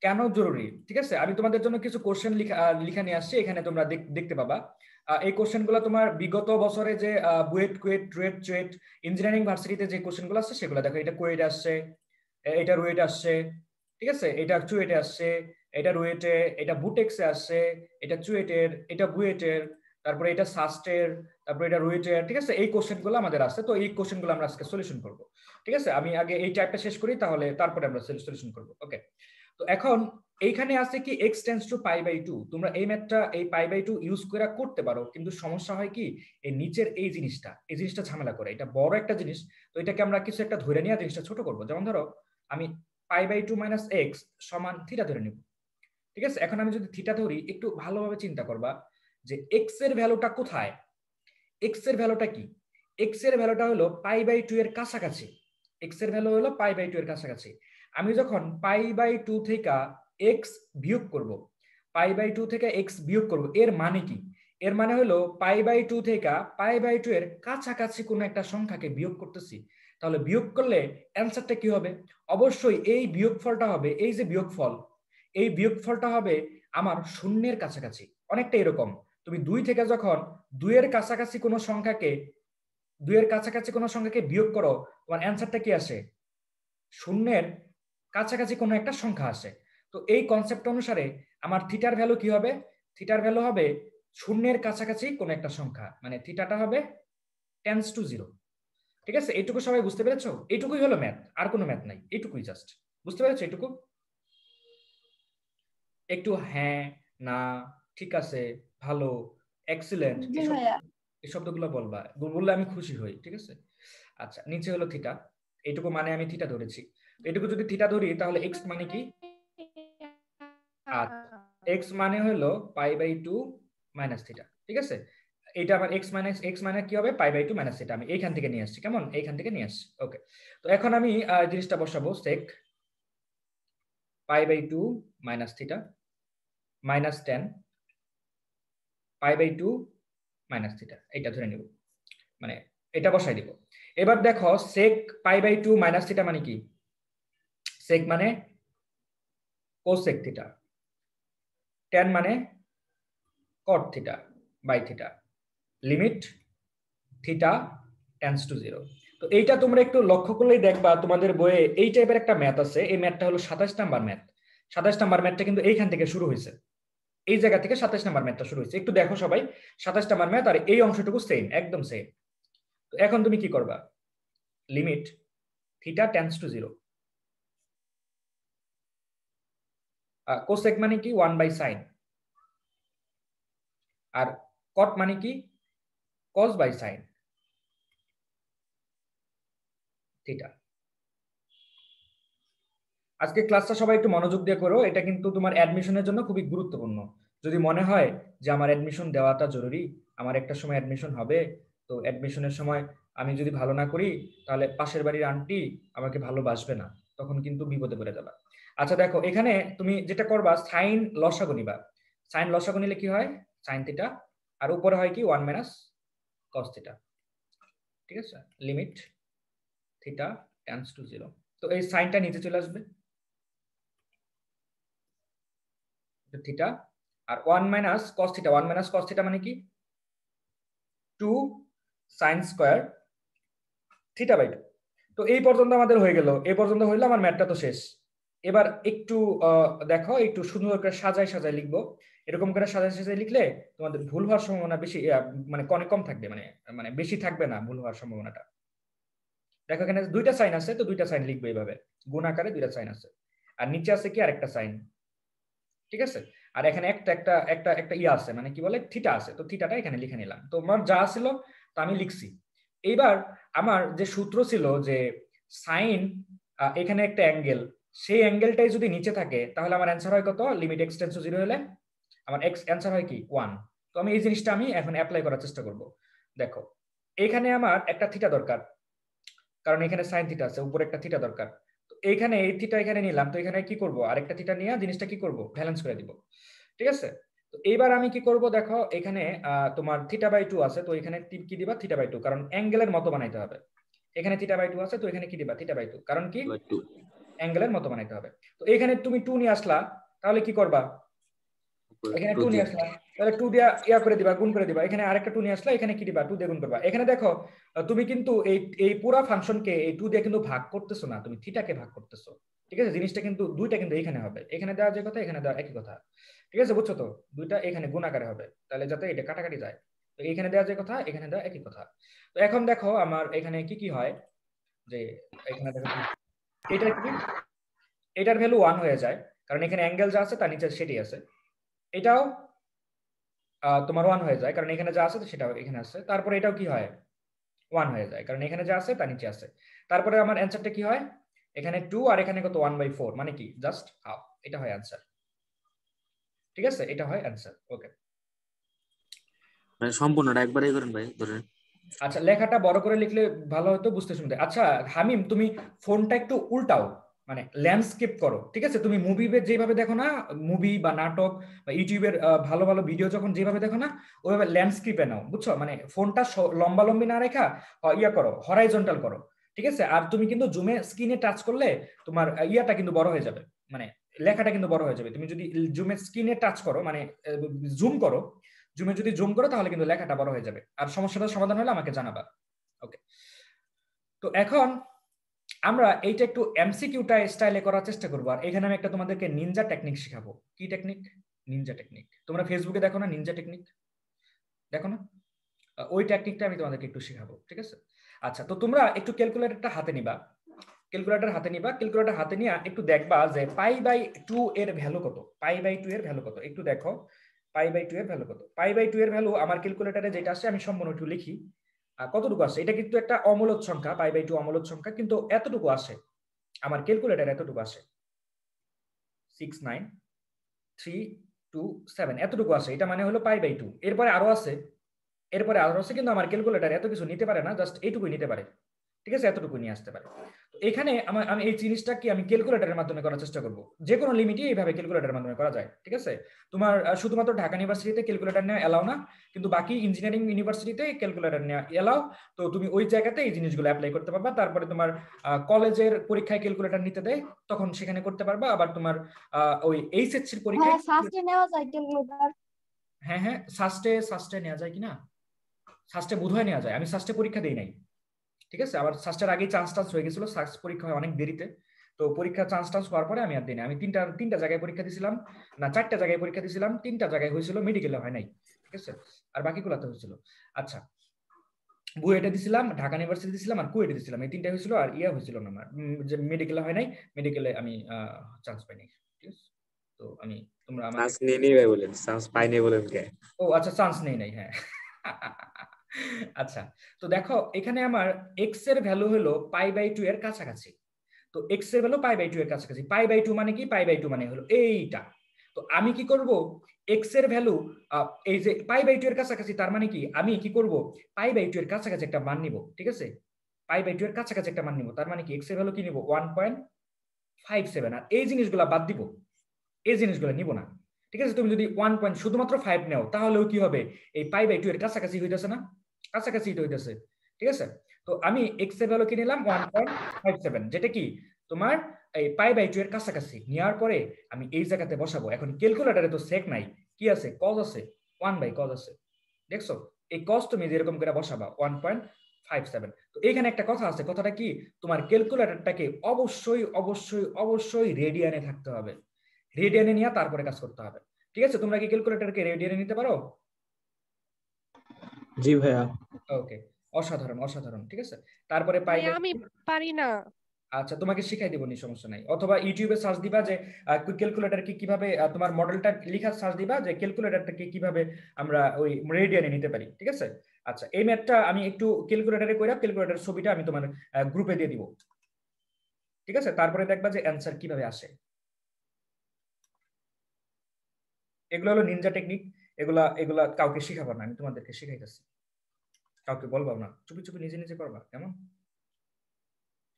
কেন জরুরি, ঠিক আছে? আমি তোমাদের জন্য কিছু কোশ্চেন লিখা নিয়ে আসছি, এখানে তোমরা দেখতে পাবা। এই কোশ্চেনগুলো তোমার বিগত বছরে যে বুয়েট, কুয়েট, রুয়েট, চুয়েট, ইঞ্জিনিয়ারিং ভার্সিটিতে যে কোশ্চেনগুলো আসছে সেগুলো দেখো। এটা কুয়েট আসছে, এটা রুয়েট আসছে, ঠিক আছে, এটা চুয়েটে আসছে, এটা রুয়েটে, এটা বুটেক্সে আসছে, এটা চুয়েটের, এটা বুয়েটের, তারপরে এটা সাস্টের, তারপরে এটা রুয়েটের, ঠিক আছে। এই কোশ্চেনগুলো আমাদের আসছে, তো এই কোশ্চেনগুলো আমরা আজকে সলিউশন করব, ঠিক আছে। আমি আগে এই টাইপটা শেষ করি, তারপরে আমরা সলিউশন করব। ওকে, তো এখন এইখানে আছে কি x tends to pi by 2। তোমরা এই ম্যাথটা এই পাই বাই 2 ইউজ করে করতে পারো, কিন্তু সমস্যা হয় কি এই নিচের এই জিনিসটা ঝামেলা করে। এটা বড় একটা জিনিস, তো এটাকে আমরা কিছু একটা ধরে নিয়ে জিনিসটা ছোট করব। যেমন ধরো আমি পাই বাই 2 মাইনাস এক্স সমান থিটা ধরে নিব, ঠিক আছে। এখন আমি যদি থিটা ধরি, একটু ভালোভাবে চিন্তা করবা যে এক্স এর ভ্যালুটা কোথায়। এক্স এর ভ্যালুটা কি? এক্স এর ভ্যালুটা হলো পাই বাই 2 এর কাছাকাছি। এক্স এর ভ্যালু হলো পাই বাই 2 এর কাছাকাছি। আমি যখন পাই বাই 2 থেকে এক্স বিয়োগ করব, পাই বাই 2 থেকে এক্স বিয়োগ করব, এর মানে কি? এর মানে হলো পাই বাই 2 থেকে পাই বাই 2 এর কাছাকাছি কোনো একটা সংখ্যাকে বিয়োগ করতেছি। তাহলে বিয়োগ করলে অ্যান্সারটা কি হবে? অবশ্যই এই বিয়োগফলটা হবে, এই যে বিয়োগফল, এই বিয়োগফলটা হবে আমার শূন্যের কাছাকাছি। অনেকটা এরকম, তুমি 2 থেকে যখন 2 এর কাছাকাছি কোনো সংখ্যাকে বিয়োগ করো, তোমার অ্যান্সারটা কি আসে? শূন্যের কাছাকাছি কোনো একটা সংখ্যা আসে। তো এই কনসেপ্ট অনুসারে আমার থিটার ভ্যালু কি হবে? থিটার ভ্যালু হবে শূন্যের কাছাকাছি কোনো একটা সংখ্যা, মানে থিটাটা হবে টেন্ডস টু 0, ঠিক আছে। এইটুকু সবাই বুঝতে পেরেছো? এইটুকুই হলো ম্যাথ, আর কোনো ম্যাথ নাই, এইটুকুই জাস্ট। বুঝতে পেরেছো এইটুকু? একটু হ্যাঁ, না, ঠিক আছে, ভালো, এক্সিলেন্ট, জি ভাইয়া। এই শব্দগুলো বলবা, বললে আমি খুশি হই, ঠিক আছে। আচ্ছা, নিচে হলো থিটা, এইটুকু মানে আমি থিটা ধরেছি। এইটুকু যদি থিটা ধরি তাহলে এক্স মানে কি? আচ্ছা, এক্স মানে হলো পাই বাই 2 মাইনাস থিটা, ঠিক আছে। এটা আমার এক্স মানে কি হবে? Pi by 2 minus theta. আমি এইখান থেকে নিয়ে আসছি, কেমন, এইখান থেকে নিয়ে আসছি। ওকে, তো এখন আমি জিনিসটা বসাবো, sec pi by 2 minus theta minus 10 pi by 2 minus theta, এটা ধরে নিব, মানে এটা বসাই দিব। এবার দেখো sec pi by 2 minus theta মানে কি? সেক মানে কোসেক থিটা, tan মানে cot theta by theta, limit theta tends to 0। তো এইটা তোমরা একটু লক্ষ্য করলেই দেখবা তোমাদের বইয়ে এই টাইপের একটা ম্যাথ আছে। এই ম্যাথটা হলো 27 নাম্বার ম্যাথ। 27 নাম্বার ম্যাথটা কিন্তু এইখান থেকে শুরু হয়েছে, এই জায়গা থেকে 27 নাম্বার ম্যাথটা শুরু হয়েছে। একটু দেখো সবাই, 27 নাম্বার ম্যাথ আর এই অংশটুকু সেম, একদম সেম। তো এখন তুমি কি করবা? Limit theta tends to 0। Cosec মানে কি? 1 বাই সাইন। আর কট মানে কি? Cos by sine theta. আজকে ক্লাসটা সবাই একটু মনোযোগ দিয়ে করো, এটা কিন্তু তোমার অ্যাডমিশনের জন্য খুবই গুরুত্বপূর্ণ। যদি মনে হয় যে আমার অ্যাডমিশন দেওয়াটা জরুরি, আমার একটা সময় অ্যাডমিশন হবে, তো অ্যাডমিশনের সময় আমি যদি ভালো না করি তাহলে পাশের বাড়ির আন্টি আমাকে ভালোবাসবে না, তখন কিন্তু বিপদে পড়ে যাবা। আচ্ছা দেখো, এখানে তুমি যেটা করবা, সাইন লসাগু নিবা। সাইন লসাগু নিলে কি হয়? সাইন থিটা, আর উপরে হয় কি 1 মাইনাস কস থিটা, ঠিক আছে। Limit theta tends to 0। তো এই সাইনটা নিচে চলে আসবে, থিটা, আর 1 minus cos theta. 1 minus cos theta মানে কি? 2 সাইন স্কয়ার থিটা বাই 2। তো এই পর্যন্ত আমাদের হয়ে গেল, এই পর্যন্ত হইলে আমার ম্যাথটা তো শেষ। এবার একটু দেখো, একটু সুন্দর করে সাজায় সাজায় লিখবো। এরকম করে সাজায় সাজায় লিখলে তোমাদের ভুল হওয়ার সম্ভাবনা বেশি, মানে কম থাকবে, মানে মানে বেশি থাকবে না ভুল হওয়ার সম্ভাবনাটা। দেখো এখানে দুইটা সাইন আছে, তো দুইটা সাইন লিখবো এইভাবে, গুণ আকারে দুইটা সাইন আছে। আর নিচে আছে কি আরেকটা সাইন, ঠিক আছে। আর এখানে একটা একটা একটা একটা ইয়া আছে, মানে কি বলে, থিটা আছে। তো থিটাটা এখানে লিখে নিলাম, তো আমার যা ছিল তা আমি লিখছি। এইবার আমার যে সূত্র ছিল যে সাইন, এখানে একটা অ্যাঙ্গেল, সেই অ্যাঙ্গেলটাই যদি নিচে থাকে তাহলে আমার অ্যান্সার হয় কত? লিমিট এক্স টেন্ডস টু 0 হলে আমার এক্স অ্যান্সার হয় কি 1। তো আমি এই জিনিসটা আমি এখন অ্যাপ্লাই করার চেষ্টা করব। দেখো এখানে আমার একটা থিটা দরকার, কারণ এখানে সাইন থিটা আছে, উপরে একটা থিটা দরকার। তো এইখানে এই থিটা এখানে নিলাম, তো এখানে কি করব? আরেকটা থিটা নিয়ে জিনিসটা কি করব? ব্যালেন্স করে দিব, ঠিক আছে। তো এইবার আমি কি করব, দেখো এখানে তোমার থিটা বাই 2 আছে, তো এখানে কি দিবা? থিটা বাই 2, কারণ অ্যাঙ্গেলের মতো বানাইতে হবে। এখানে থিটা বাই 2 আছে, তো এখানে কি দিবা? থিটা বাই 2, কারণ কি অ্যাঙ্গেলের মতো বানাইতে হবে। তো এখানে তুমি 2 নিয়ে আসলা, তাহলে কি করবা, এখানে 2 নিয়ে আসলা, তাহলে 2 দিয়া ইয়া করে দিবা, গুণ করে দিবা। এখানে আরেকটা 2 নিয়ে আসলা, এখানে কি দিবা, 2 দিয়ে গুণ করবা। এখানে দেখো তুমি কিন্তু এই পুরো ফাংশনকে এই 2 দিয়ে কিন্তু ভাগ করতেছো না, তুমি থিটাকে ভাগ করতেছো। ঠিক আছে, জিনিসটা কিন্তু দুইটা কিন্তু এখানে হবে, এখানে দেওয়া যে কথা এখানে দেওয়া একই কথা। ঠিক আছে, বুঝছো তো, দুইটা এখানে গুণ আকারে হবে, তাহলে যাতে এটা কাটাকাটি যায়। তো এখানে দেওয়া যে কথা এখানে দেওয়া একই কথা। তো এখন দেখো আমার এখানে কি কি হয়, যে এখানে দেখো এটা কি, এটার ভ্যালু 1 হয়ে যায়, কারণ এখানে অ্যাঙ্গেল যা আছে তার নিচে সেটি আছে। এটাও তোমার 1 হয়ে যায়, কারণ এখানে যা আছে সেটাও এখানে আছে। তারপরে এটাও কি হয়, 1 হয়ে যায়, কারণ এখানে যা আছে তার নিচে আছে। তারপরে আমার অ্যান্সারটা কি হয়, এখানে 2 আর এখানে কত 1/4, মানে কি জাস্ট হাফ। এটা হয় অ্যান্সার। ঠিক আছে, এটা হয় অ্যান্সার। ওকে, মানে সম্পূর্ণটা একবারই করেন ভাই ধরেন। আচ্ছা লেখাটা বড় করে লিখলে ভালো হতো বুঝতে শুনতে। আচ্ছা হামিম, তুমি ফোনটা একটু উল্টাও, মানে ল্যান্ডস্কেপ করো। ঠিক আছে, তুমি মুভি যেভাবে দেখো না, মুভি বা নাটক বা ইউটিউবের ভালো ভালো ভিডিও যখন যেভাবে দেখো না, ওইভাবে ল্যান্ডস্কেপে নাও, বুঝছো? মানে ফোনটা লম্বা লম্বি না রেখা ইয়া করো, হরাইজন্টাল করো। ঠিক আছে, আর তুমি কিন্তু জুমে স্ক্রিনে টাচ করলে তোমার ইয়াটা কিন্তু বড় হয়ে যাবে, মানে লেখাটা কিন্তু বড় হয়ে যাবে। তুমি যদি জুমে স্ক্রিনে টাচ করো, মানে জুম করো, জুমে যদি জুম করো তাহলে কিন্তু লেখাটা বড় হয়ে যাবে। আর সমস্যাটার সমাধান হলে আমাকে জানাবা। ওকে, তো এখন আমরা এইটা একটু এমসিকিউ স্টাইলে করার চেষ্টা করবো। আর এখানে আমি একটা তোমাদেরকে নিনজা টেকনিক শেখাবো। কি টেকনিক? Ninja technique. তোমরা ফেসবুকে দেখো না নিনজা টেকনিক, দেখো না? ওই টেকনিকটা আমি তোমাদেরকে একটু শেখাবো। ঠিক আছে, আচ্ছা তো তোমরা একটু ক্যালকুলেটরটা হাতে নিবা, ক্যালকুলেটর হাতে নিয়ে একটু দেখবা যে π/2 এর ভ্যালু কত, π/2 এর ভ্যালু কত একটু দেখো। π/2 এর ভ্যালু কত? π/2 এর ভ্যালু আমার ক্যালকুলেটরে যেটা আসে আমি সম্পূর্ণ একটু লিখি কতটুকু আসে। এটা কিন্তু একটা অমূলদ সংখ্যা, π/2 অমূলদ সংখ্যা, কিন্তু এতটুকু আসে আমার ক্যালকুলেটর, এতটুকু আসে 69327, এতটুকু আসে। এটা মানে হলো π/2। এরপরে আরো আছে, কিন্তু আমার ক্যালকুলেটর এত কিছু নিতে পারে না, জাস্ট এইটুকুই নিতে পারে। ঠিক আছে, এতটুকু নিয়ে আসতে পারে। তো এখানে আমি এই জিনিসটা কি আমি ক্যালকুলেটরের মাধ্যমে করার চেষ্টা করব। যে কোনো লিমিটই এইভাবে ক্যালকুলেটরের মাধ্যমে করা যায়। ঠিক আছে, তোমার শুধুমাত্র ঢাকা ইউনিভার্সিটিতে ক্যালকুলেটর নেওয়া এলাও না, কিন্তু বাকি ইঞ্জিনিয়ারিং ইউনিভার্সিটিতে ক্যালকুলেটর নেওয়া এলাও। তো তুমি ওই জায়গাতে এই জিনিসগুলো অ্যাপ্লাই করতে পারবা। তারপরে তোমার কলেজের পরীক্ষায় ক্যালকুলেটর নিতে দেয়, তখন সেখানে করতে পারবা। আবার তোমার ওই এইচএসসির পরীক্ষায়, হ্যাঁ সাস্টে নেওয়া যায় ক্যালকুলেটর। হ্যাঁ সাস্টে নেওয়া যায় কিনা, সাস্টে বোধহয় নেওয়া যায়, আমি সাস্টে পরীক্ষা দিই নাই। ঠিক আছে, আবার সাস্টের আগেই চান্স হয়ে গেছিল, সাস্ট পরীক্ষা হয় অনেক দেরিতে। তো পরীক্ষা চান্স হওয়ার পরে আমি আর দিই না। আমি তিনটা জায়গায় পরীক্ষা দিয়েছিলাম, না 4টা জায়গায় পরীক্ষা দিয়েছিলাম, 3টা জায়গায় হয়েছিল, মেডিকেলে হয় নাই। ঠিক আছে, আর বাকিগুলোতে হয়েছিল। আচ্ছা, বুয়েটে দিছিলাম, ঢাকা ইউনিভার্সিটি দিছিলাম, আর কুয়েটে দিছিলাম, এই 3টা হয়েছিল। আর ইয়া হয়েছিল না আমার, যে মেডিকেলে হয় নাই, মেডিকেলে আমি চান্স পাইনি। ঠিক আছে, তো আমি তোমরা আমাকে চান্স নিয়ে নিয়ে বলেন, চান্স পাইনি বলেন কে? ও আচ্ছা, চান্স নেই নাই, হ্যাঁ। আচ্ছা, তো দেখো এখানে আমার এক্স এর ভ্যালু হলো π/2 এর কাছাকাছি। তো এক্স এর ভ্যালু π/2 এর কাছাকাছি। π/2 মানে কি? π/2 মানে হলো এইটা। তো আমি কি করব, এক্স এর ভ্যালু এই যে π/2 এর কাছাকাছি, তার মানে কি আমি কি করব, π/2 এর কাছাকাছি একটা মান নিব। ঠিক আছে, π/2 এর কাছাকাছি একটা মান নিব, তার মানে কি এক্স এর ভ্যালু কি নিব, 1.57। আর এই জিনিসগুলো বাদ দিব, এই জিনিসগুলো নিব না। ঠিক আছে, তুমি যদি 1 শুধুমাত্র 5 নাও, তাহলেও কি হবে, এই π/2 এর কাছাকাছি হইতেছে না, কাছাকাছি হইতেছে। ঠিক আছে, তো আমি এক্স এর ভ্যালু কি নিলাম, 1.57, যেটা কি তোমার এই π/2 এর কাছাকাছি নেওয়ার পরে আমি এই জায়গাতে বসাবো। এখন ক্যালকুলেটরে তো সেক নাই, কি আছে, কজ আছে, 1/cos আছে। দেখছো, এই কজ তুমি যেরকম করে বসাবা 1.57। তো এখানে একটা কথা আছে, কথাটা কি, তোমার ক্যালকুলেটরটাকে অবশ্যই অবশ্যই অবশ্যই রেডিয়ানে থাকতে হবে, রেডিয়ানে নিয়ে তারপরে কাজ করতে হবে। ঠিক আছে, তোমরা কি ক্যালকুলেটরকে রেডিয়ানে নিতে পারো? জি ভাইয়া। ওকে, অসাধারণ অসাধারণ। ঠিক আছে, তারপরে আমি পারি না। আচ্ছা, তোমাকে শিখাই দিব, নি সমস্যা নাই। অথবা ইউটিউবে সার্চ দিবা যে ক্যালকুলেটরকে কিভাবে, তোমার মডেলটা লিখা সার্চ দিবা যে ক্যালকুলেটরটাকে কিভাবে আমরা ওই রেডিয়ানে নিতে পারি। ঠিক আছে, আচ্ছা এই ম্যাথটা আমি একটু ক্যালকুলেটরে কইরা ক্যালকুলেটর ছবিটা আমি তোমার গ্রুপে দিয়ে দিব। ঠিক আছে, তারপরে দেখবা যে অ্যান্সার কিভাবে আসে। এগুলো হলো নিনজা টেকনিক, এগুলা এগুলা কাউকে শিখাবো না, আমি তোমাদেরকে শিখাইতেছি, কাউকে বলবো না, চুপি চুপি নিজে নিজে করবা, কেমন?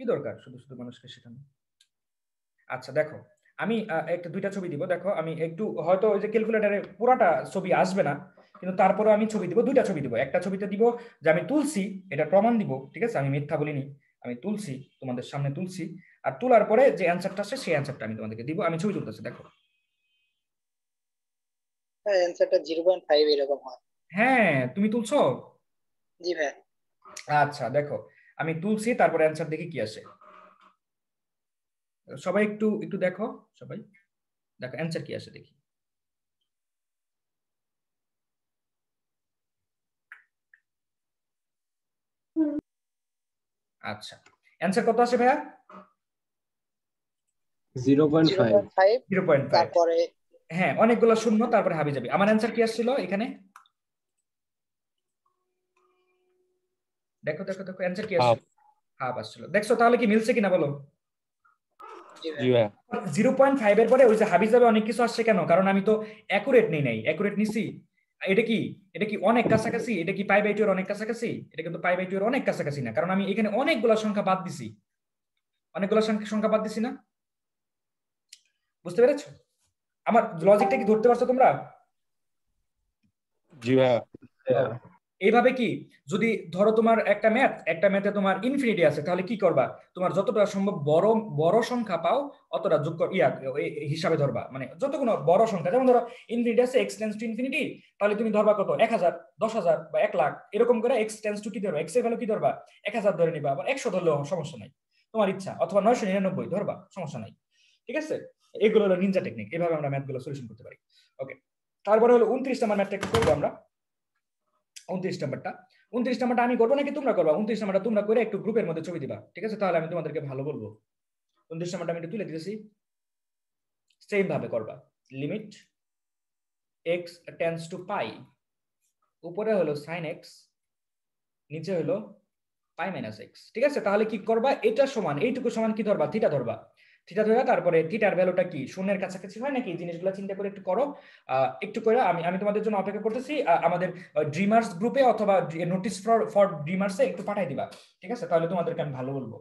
কি দরকার শুধু শুধু মানুষকে শেখানো। আচ্ছা দেখো, আমি একটা দুইটা ছবি দিব, দেখো আমি একটু হয়তো ওই যে ক্যালকুলেটরে পুরাটা ছবি আসবে না, কিন্তু তারপরে আমি ছবি দিব, দুইটা ছবি দিব। একটা ছবিতে দিব যে আমি তুলছি, এটা প্রমাণ দিব, ঠিক আছে, আমি মিথ্যা বলিনি। আমি তুলছি, তোমাদের সামনে তুলছি, আর তোলার পরে যে অ্যানসারটা আসে সেই অ্যানসারটা আমি তোমাদেরকে দিব। আমি ছবি তুলতেছি, দেখো। হ্যাঁ অ্যান্সারটা 0.5 এরকম হয়। হ্যাঁ, তুমি তুলছো? জি ভাই। আচ্ছা দেখো, আমি তুলছি, তারপরে অ্যানসার দেখি কি আসে। সবাই একটু একটু দেখো, সবাই দেখো অ্যানসার কি আসে দেখি। আচ্ছা, অ্যানসার কত আসে ভাইয়া? 0.5। 0.5। তারপরে হ্যাঁ, অনেকগুলো শূন্য, তারপরে হাবি যাবি। আমার অ্যানসার কি আসছিল এখানে? দেখো দেখো দেখো, অ্যানসার কি আসছে? হাফ আসছিল। দেখছো তাহলে কি মিলছে কিনা বলো? জি ভাই। 0.5 এর পরে ওই যে হাবি যাবে অনেক কিছু আসছে কেন? কারণ আমি তো অ্যাকুরেট নেই নাই, অ্যাকুরেট নিছি। এটা কি, এটা কি অনেক কাছাকাছি? এটা কি পাই বাই 2 এর অনেক কাছাকাছি? এটা কিন্তু পাই বাই 2 এর অনেক কাছাকাছি না, কারণ আমি এখানে অনেকগুলো সংখ্যা বাদ দিছি। অনেকগুলো সংখ্যা বাদ দিছি না? বুঝতে পেরেছো আমার লজিকটা? কি ধরতে পারছো তোমরা? জি ভাই। এইভাবে কি, যদি ধরো তোমার একটা ম্যাথে তোমার ইনফিনিটি আছে, তাহলে কি করবা? তোমার যতটা সম্ভব বড় বড় সংখ্যা পাও অতটা যোগ হিসাবে ধরবা। মানে যতগুলো বড় সংখ্যা, যেমন ধরো ইনফিনিটি আছে x টেন্ডস টু ইনফিনিটি, তাহলে তুমি ধরবা কত? 1000, 10,000 বা 1 লাখ, এরকম করে x টেন্ডস টু কি ধরবা, x এর ভ্যালু কি ধরবা? 1000 ধরে নিবা, আবার 100 ধরলেও সমস্যা নাই, তোমার ইচ্ছা। অথবা 999 ধরবা, সমস্যা নাই। ঠিক আছে, এগুলো হলো নিনজা টেকনিক, এভাবে আমরা ম্যাথগুলো সলিউশন করতে পারি। ওকে, তারপরে হলো 29 নাম্বার ম্যাথটা একটু করবো আমরা। 29 নাম্বারটা আমি করবো নাকি তোমরা করবা? 29 নাম্বারটা তোমরা করে একটু গ্রুপের মধ্যে ছবি দিবা, ঠিক আছে? তাহলে আমি তোমাদেরকে ভালো বলবো। 29 নাম্বারটা আমি একটু তুলে দিতেছি, সেম ভাবে করবা। লিমিট x টেন্ডস টু পাই, উপরে হলো sin x, নিচে হলো পাই মাইনাস x। ঠিক আছে, তাহলে কি করবা? এটা সমান, এইটুকু সমান কি ধরবা? থিটা ধরবা। থিটা ধরে তারপরে থিটার ভ্যালুটা কি শূন্যের কাছাকাছি হয় নাকি, এই জিনিসগুলো চিন্তা করে একটু করো। একটু করে আমি আমি তোমাদের জন্য অপেক্ষা করতেছি। আমাদের ড্রিমার্স গ্রুপে অথবা নোটিস ফর ড্রিমার্সে একটু পাঠাই দিবা, ঠিক আছে? তাহলে তোমাদেরকে আমি ভালো বলবো।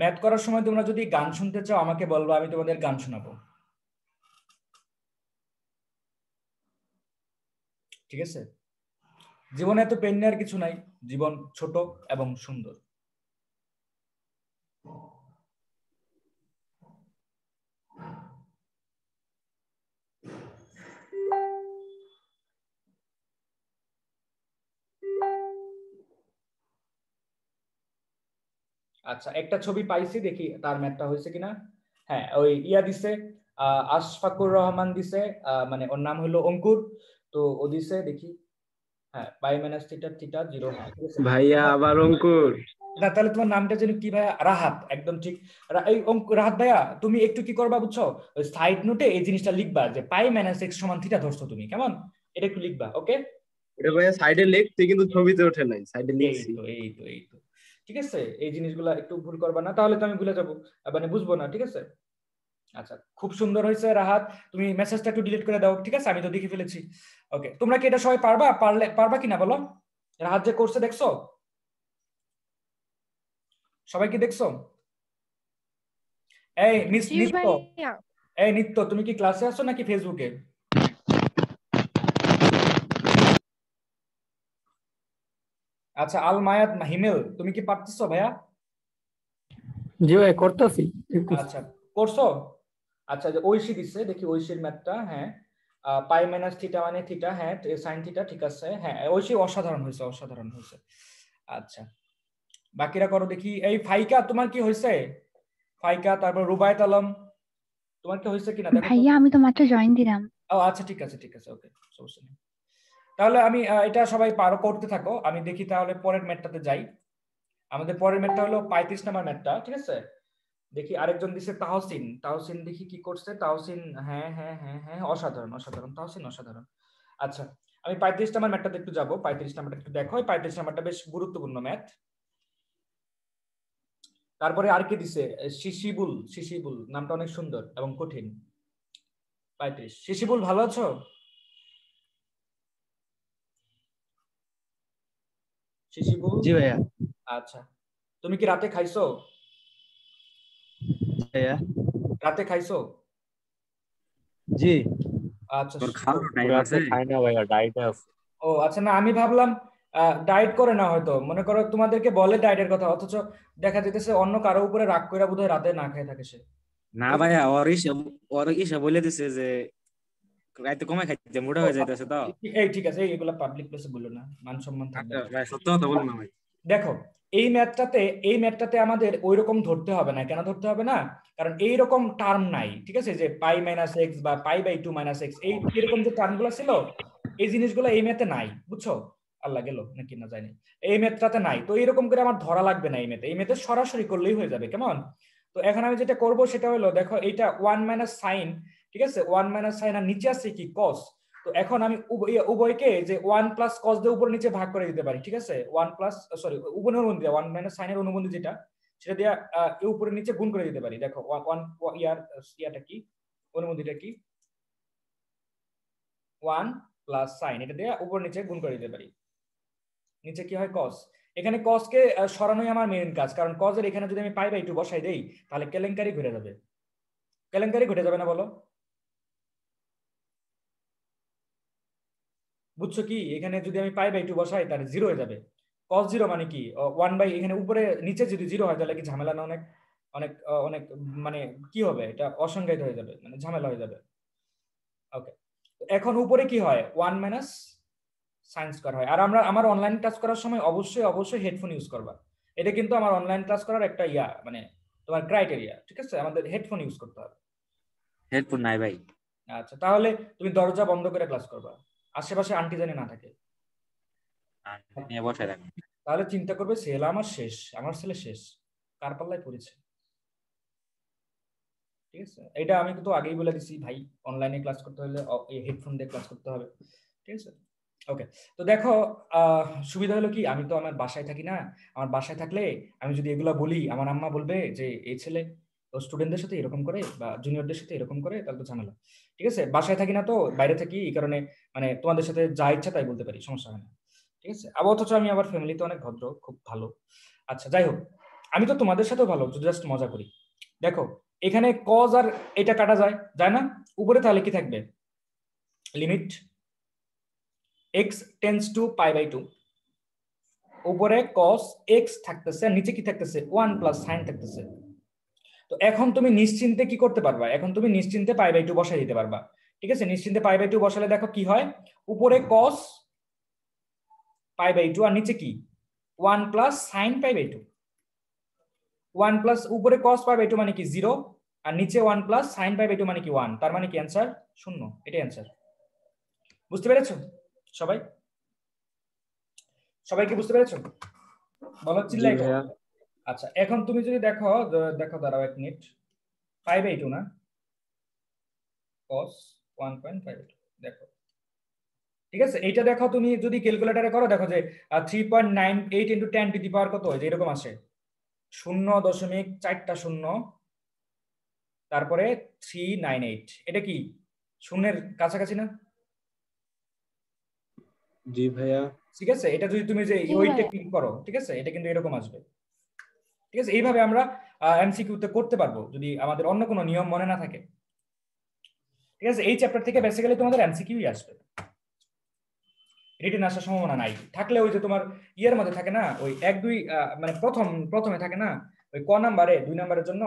ম্যাথ করার সময় তোমরা যদি গান শুনতে চাও আমাকে বলবো, আমি তোমাদের গান শোনাবো, ঠিক আছে? জীবনে এত পেন নেওয়ার কিছু নাই, জীবন ছোট এবং সুন্দর। আচ্ছা, একটা ছবি পাইছি, দেখি তার ম্যাথটা হয়েছে কিনা। হ্যাঁ, ওই ইয়া দিছে, আশফাকুর রহমান দিছে, মানে ওর নাম হলো অঙ্কুর। তো ও দিছে, দেখি। হ্যাঁ, পাই মাইনাস থিটা থিটা 0। ভাইয়া আবার অঙ্কুর। না, তাহলে তোমার নামটা যেন কি ভাইয়া? রাহাত, একদম ঠিক। এই রাহাত ভাইয়া, তুমি একটু কি করবা বুঝছো, ওই সাইড নোটে এই জিনিসটা লিখবা যে পাই মাইনাস এক্স সমান থিটা ধরছো তুমি, কেমন? এটা একটু লিখবা, ওকে? এটা ভাইয়া সাইডে লিখছি কিন্তু ছবিতে ওঠে নাই, সাইডে এই লিখছি। তো এই তো এই তো ঠিক আছে, এই জিনিসগুলো একটু ভুল করবা না, তাহলে তো আমি ভুলে যাবো, মানে বুঝবো না, ঠিক আছে? আচ্ছা, খুব সুন্দর হয়েছে রাহাত, তুমি মেসেজটা একটু ডিলিট করে দাও, ঠিক আছে? আমি তো দেখে ফেলেছি। ওকে, তোমরা কি এটা সবাই পারবা? পারবা কিনা বলো? রাহাত যে করছে, দেখছো? সবাই কি দেখছো? এই নিত্য, এই নিত্য, তুমি কি ক্লাসে আছো নাকি ফেসবুকে? আচ্ছা, আল মায়াত হিমেল, তুমি কি পারতেছো ভাইয়া? জি ভাই, করতেছি। আচ্ছা, করছো? আচ্ছা, যে ঐশী দিচ্ছে, দেখি ঐশীর ম্যাথটা। হ্যাঁ, পাই মাইনাস থিটা মানে থিটা, হ্যাঁ সাইন থিটা, ঠিক আছে। হ্যাঁ, ঐশী অসাধারণ হয়েছে, অসাধারণ হয়েছে। আচ্ছা, বাকিরা করো দেখি। এই ফাইকা, তোমার কি হয়েছে? ফাইকা, তারপর রুবায়েত আলম, তোমার কি হয়েছে কিনা দেখো তো। ভাইয়া আমি তো মাত্র জয়েন দিলাম। ও আচ্ছা, ঠিক আছে ঠিক আছে, ওকে, সমস্যা নেই। তাহলে আমি এটা সবাই পারো, করতে থাকো, আমি দেখি তাহলে পরের ম্যাথটাতে যাই। আমাদের পরের ম্যাথটা হলো 35 নাম্বার ম্যাথটা, ঠিক আছে? দেখি আরেকজন দিছে তাহসিন, তাহসিন দেখি কি করছে তাহসিন। হ্যাঁ হ্যাঁ হ্যাঁ হ্যাঁ, অসাধারণ অসাধারণ তাহসিন, অসাধারণ। আচ্ছা, আমি 35 নাম্বার ম্যাথটাতে একটু যাবো। 35 নাম্বারটা একটু দেখো, 35 নাম্বারটা বেশ গুরুত্বপূর্ণ ম্যাথ। তারপরে আর কি দিছে? শিশিবুল, শিশিবুল নামটা অনেক সুন্দর এবং কঠিন। 35। শিশিবুল ভালো আছো? শিশিবুল, জি ভাইয়া। আচ্ছা। তুমি কি রাতে খাইছো? ভাইয়া রাতে খাইছো? জি। আচ্ছা। তোর খাওয়ার টাইম রাতে আছে? খাই না ভাইয়া, ডায়েটে আছে। ও আচ্ছা, না আমি ভাবলাম ডায়েট করে না, হয়তো মনে করো তোমাদেরকে বলে ডায়েটের কথা, অথচ দেখা যেতেছে অন্য কারো উপরে রাগ করে বোধহয় রাতে না খেয়ে থাকে সে। না ভাইয়া, ওর ইসে বলে দিছে যে রাইতে কমে খাইতে মোটা ও, হয়ে যাইতেছে তো। এই ঠিক আছে, এগুলা পাবলিক প্লেসে বললো না, মান সম্মান থাকবে। আচ্ছা ভাই, সত্য কথা বল না ভাই। দেখো, এই ম্যাথটাতে আমাদের ওইরকম ধরতে হবে না। কেন ধরতে হবে না? কারণ এইরকম টার্ম নাই, ঠিক আছে, যে পাই মাইনাস এক্স বা পাই বাই 2 মাইনাস এক্স, এরকম যে টার্মগুলো ছিল, এই জিনিসগুলো এই ম্যাথে নাই, বুঝছো? আল্লাহ গেল নাকি না জানি, এই ম্যাথটাতে নাই। তো এরকম করে আমার ধরা লাগবে না এই ম্যাথে সরাসরি করলেই হয়ে যাবে। কেমন? তো এখন আমি যেটা করব সেটা হলো, দেখো এইটা 1 মাইনাস সাইন, ঠিক আছে, 1 মাইনাস সাইন, আর নিচে আছে কি কস। তো এখন আমি উভয়কে যে 1 প্লাস কস দিয়ে উপর নিচে ভাগ করে দিতে পারি, ঠিক আছে, 1 প্লাস সরি উপরের অনুবন্ধী 1 মাইনাস সাইনের অনুবন্ধী যেটা, সেটা দিয়ে উপরে নিচে গুণ করে দিতে পারি। দেখো 1 ইয়াটা কি, অনুবন্ধীটা কি, 1 প্লাস সাইন, এটা দিয়ে উপর নিচে গুণ করে দিতে পারি। নিচে কি হয়, কস। এখানে কসকে সরানোই আমার মেইন কাজ, কারণ কসের এখানে যদি আমি পাই বাই 2 বসাই দেই, তাহলে কেলেঙ্কারি ঘুরে যাবে। কেলেঙ্কারি ঘটে যাবে না বলো? বুঝছো কি? এখানে যদি আমি পাই বাই 2 বসাই, তাহলে 0 হয়ে যাবে। cos 0 মানে কি, 1 বাই, এখানে উপরে নিচে যদি 0 হয়, তাহলে কি ঝামেলা না? অনেক অনেক অনেক, মানে কি হবে, এটা অসংজ্ঞায়িত হয়ে যাবে, মানে ঝামেলা হয়ে যাবে। ওকে, এখন উপরে কি হয়, 1 মাইনাস সাইন স্কয়ার হয়। আর আমার অনলাইন ক্লাস করার সময় অবশ্যই হেডফোন ইউজ করবা। এটা কিন্তু আমার অনলাইন ক্লাস করার একটা মানে তোমার ক্রাইটেরিয়া, ঠিক আছে, আমাদের হেডফোন ইউজ করতে হবে। হেডফোন নাই ভাই। আচ্ছা, তাহলে তুমি দরজা বন্ধ করে ক্লাস করবা, আশেপাশে আন্টি জানি না থাকে। নিয়ে বসে থাক। তাহলে চিন্তা করবে ছেলে আমার শেষ, আমার ছেলে শেষ, কার পাল্লায় পড়েছে। ঠিক আছে, এটা আমি তো আগেই বলে দিছি ভাই, অনলাইনে ক্লাস করতে হলে হেডফোন দিয়ে ক্লাস করতে হবে, ঠিক আছে। ওকে, তো দেখো, সুবিধা হলো কি, আমি তো আমার বাসায় থাকি না। আমার বাসায় থাকলে আমি যদি এগুলো বলি, আমার আম্মা বলবে যে এই ছেলে তো স্টুডেন্টদের সাথে এরকম করে বা জুনিয়রদের সাথে এরকম করে, তাহলে তো ঝামেলা। ঠিক আছে, বাসায় থাকি না তো, বাইরে থাকি, এই কারণে মানে তোমাদের সাথে যা ইচ্ছা তাই বলতে পারি, সমস্যা হয় না। ঠিক আছে, আবার অথচ আমি আবার ফ্যামিলিতে অনেক ভদ্র, খুব ভালো। আচ্ছা, যাই হোক, আমি তো তোমাদের সাথেও ভালো, জাস্ট মজা করি। দেখো, এখানে কজ আর এটা কাটা যায়, যায় না? উপরে তাহলে কি থাকবে, limit x tends to pi by 2, উপরে cos x থাকতেছে, নিচে কি থাকতেছে, 1 প্লাস সাইন থাকতেছে। তো এখন তুমি নিশ্চিন্তে কি করতে পারবা, এখন তুমি নিশ্চিন্তে পাই বাই 2 বসাই দিতে পারবা। ঠিক আছে, নিশ্চিন্তে পাই বাই 2 বসালে দেখো কি হয়, উপরে cos পাই বাই 2, আর নিচে কি, 1 plus sine pi by 2। 1 plus উপরে cos পাই বাই 2 মানে কি 0, আর নিচে 1 প্লাস সাইন পাই বাই 2 মানে কি 1, তার মানে কি অ্যান্সার 0। এটাই অ্যান্সার। বুঝতে পেরেছো সবাই? সবাইকে বুঝতে পেরেছো? বলো, জি চিল্লাই বলো। ভাইয়া। আচ্ছা, এখন তুমি যদি দেখো, দেখো দাঁড়াও 1 মিনিট, 5/2 না, cos 1.5, দেখো, ঠিক আছে, এইটা দেখো, তুমি যদি ক্যালকুলেটরে করো, দেখো যে 3.98 ইন্টু 10 টু দি পাওয়ার কত, যে এরকম আসে 0.4 তারপরে 398, এটা কি শূন্যের কাছাকাছি না? জি ভাইয়া। ঠিক আছে, এটা যদি তুমি যে জি ওইটা ভাইয়া। ক্লিক করো, ঠিক আছে, এটা কিন্তু এরকম আসবে। ঠিক আছে, এইভাবে আমরা এমসিকিউ তে করতে পারবো যদি আমাদের অন্য কোনো নিয়ম মনে না থাকে। ঠিক আছে, এই চ্যাপ্টার থেকে বেসিক্যালি তোমাদের এমসিকিউই আসবে, রিটেন আসার সম্ভাবনা নাই। থাকলে ওই যে তোমার ইয়ের মধ্যে থাকে না, ওই 1 2 মানে প্রথমে থাকে না, ওই ক নাম্বারে 2 নাম্বারের জন্য,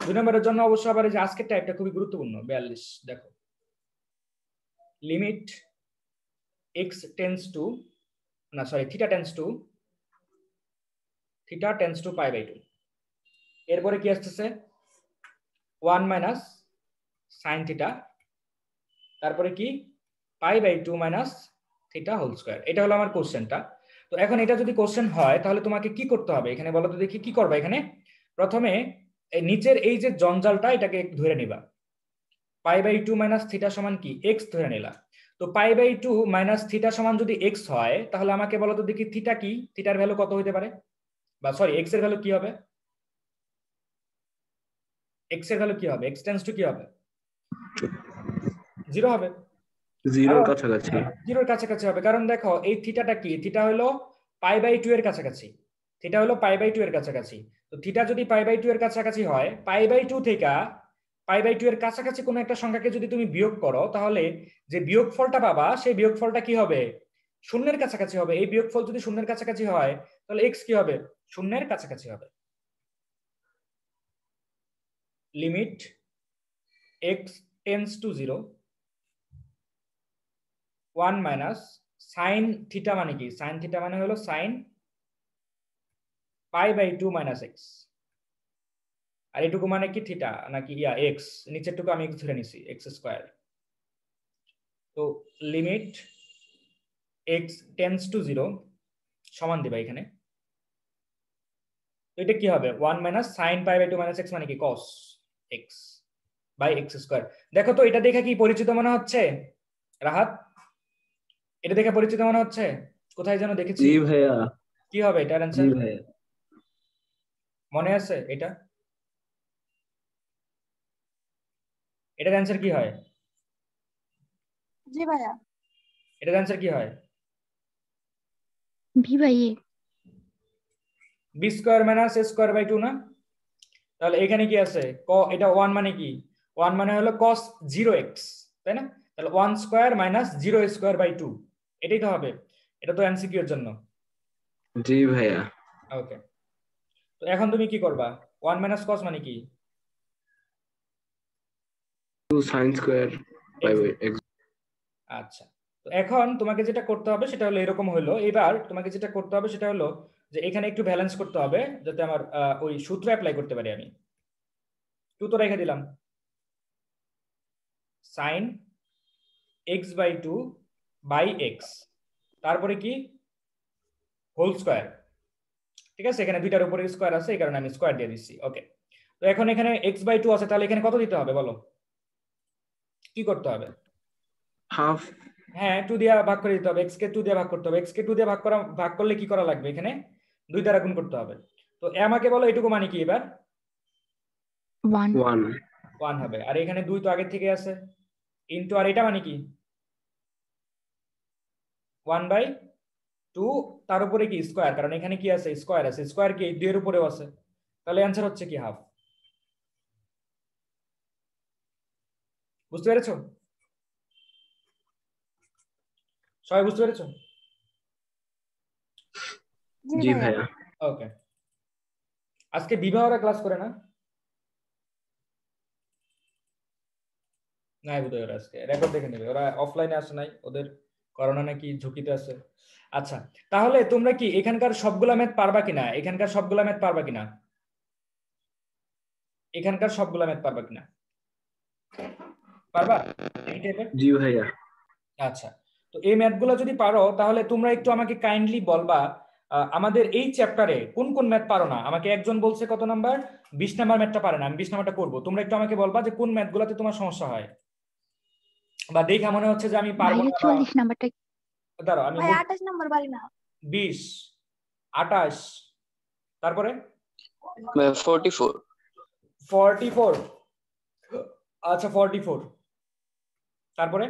2 নাম্বারের জন্য অবশ্য আবার এই যে আজকের টাইপটা খুবই গুরুত্বপূর্ণ। 42, দেখো, লিমিট x টেন্ডস টু, না sorry, theta tends to pi by 2, এরপরে কি আসতেছে 1 মাইনাস সাইন থিটা, তারপরে কি pi by 2 minus theta whole square. এটা হলো আমার কোশ্চেনটা। তো এখন এটা যদি কোশ্চেন হয়, তাহলে তোমাকে কি করতে হবে এখানে বলো তো দেখি, কি করবা এখানে? প্রথমে এই নিচের এই যে জঞ্জালটা, এটাকে ধরে নিবা। পাই বাই 2 মাইনাস থিটা সমান কি, এক্স ধরে নিলা। তো পাই বাই 2 মাইনাস থিটা সমান যদি এক্স হয়, তাহলে আমাকে বলো তো দেখি থিটা কি, থিটার ভ্যালু কত হইতে পারে, বা সরি এক্স এর ভ্যালু কি হবে, এক্স এর ভ্যালু কি হবে, এক্স টেন্ডস টু কি হবে, 0 হবে, জিরোর কাছাকাছি। জিরোর কাছাকাছি হবে, কারণ দেখো এই থিটাটা কি, থিটা হলো π/2 এর কাছাকাছি, থিটা হলো π/2 এর কাছাকাছি। তো থিটা যদি π/2 এর কাছাকাছি হয়, π/2 থেকে π/2 এর কাছাকাছি কোনো একটা সংখ্যাকে যদি তুমি বিয়োগ করো, তাহলে যে বিয়োগফলটা পাবা সেই বিয়োগফলটা কি হবে, শূন্যের কাছাকাছি হবে। এই বিয়োগফল যদি শূন্যের কাছাকাছি হয়, তাহলে x কি হবে, শূন্যের কাছাকাছি হবে। Limit x tends to 0, 1 minus sine theta মানে কি, সাইন থিটা মানে হলো সাইন π/2 মাইনাস x, আর এটুকু মানে কি থিটা নাকি x, নিচেরটুকু আমি x ধরে নিছি, x স্কয়ার। তো লিমিট x টেন্ডস টু 0 সমান দিবা এখানে, তো এটা কি হবে 1 মাইনাস সাইন π/2 মাইনাস x মানে কি cos x by x square. দেখো তো এটা দেখে কি পরিচিত মনে হচ্ছে রাহাত, এটা দেখে পরিচিত মনে হচ্ছে, কোথায় যেন দেখেছি। জি ভাইয়া। কি হবে এটার জি অ্যান্সার, ভাইয়া। মনে আছে এটা, এটার অ্যান্সার কি হয়, জি ভাইয়া। এটার অ্যান্সার কি হয়, V by A. B square minus A square by 2 না। তাহলে এখানে কি আছে, এটা 1 মানে কি, 1 মানে হলো cos 0x, তাই না? তাহলে 1 স্কয়ার মাইনাস 0 স্কয়ার বাই 2, এটাই তো হবে। এটা তো এমসিকিউ এর জন্য। জি ভাইয়া। ওকে, তো এখন তুমি কি করবা, 1 মাইনাস cos মানে কি, 2 sin স্কয়ার বাই x। আচ্ছা, তো এখন তোমাকে যেটা করতে হবে সেটা হলো এরকম হলো, এবার তোমাকে যেটা করতে হবে সেটা হলো যে এখানে একটু ব্যালেন্স করতে হবে যাতে আমার ওই সূত্র অ্যাপ্লাই করতে পারি আমি। 2 তো রেখে দিলাম, সাইন x/2 বাই x, তারপরে কি হোল স্কয়ার, ঠিক আছে, এখানে দুইটার উপরে স্কয়ার আছে এই কারণে আমি স্কয়ার দিয়ে দিচ্ছি। ওকে, তো এখন এখানে x/2 আছে, তাহলে এখানে কত দিতে হবে বলো, কি করতে হবে, হাফ। হ্যাঁ 2 দিয়ে ভাগ করে দিতে হবে, x কে 2 দিয়ে ভাগ করতে হবে, x কে 2 দিয়ে ভাগ করলে কি করা লাগবে, এখানে 2 দ্বারা গুণ করতে হবে। তো আমাকে বলো এটুকু মানে কি, এবার 1 হবে, আর এখানে 2 তো আগে থেকে আছে ইনটু, আর এটা মানে কি 1/2, তার উপরে কি স্কয়ার, কারণ এখানে কি আছে স্কয়ার আছে, স্কয়ার কি 2 এর উপরেও আছে, তাহলে অ্যান্সার হচ্ছে কি হাফ। বুঝতে পেরেছো সবাই, বুঝতে পেরেছো? জি ভাইয়া। ওকে, আজকে বিবাহরা ক্লাস করে না, নাই বোধ হয়, ওরা আজকে রেকর্ড দেখে নেবে, ওরা অফলাইনে আসে নাই, ওদের করোনা নাকি ঝুঁকিতে আছে। আচ্ছা, তাহলে তোমরা কি এখানকার সবগুলা ম্যাথ পারবা কিনা, এখানকার সবগুলা ম্যাথ পারবা কিনা, এখানকার সবগুলা ম্যাথ পারবা কিনা, পারবা এই টাইপের? জি ভাইয়া। আচ্ছা, তো এই ম্যাথগুলো যদি পারো তাহলে তোমরা একটু আমাকে কাইন্ডলি বলবা আমাদের এই চ্যাপ্টারে কোন কোন ম্যাথ পারো না। আমাকে একজন বলছে কত নাম্বার, 20 নাম্বার ম্যাথটা পারে না, আমি 20 নাম্বারটা করবো, তোমরা একটু আমাকে বলবা যে কোন ম্যাথগুলোতে তোমার সমস্যা হয় বা দেখা মনে হচ্ছে যে আমি পারবো না, 44 নাম্বারটা। দাঁড়াও আমি ভাই 28 নাম্বার পারি না। 20, 28, তারপরে 44। 44, আচ্ছা 44, তারপরে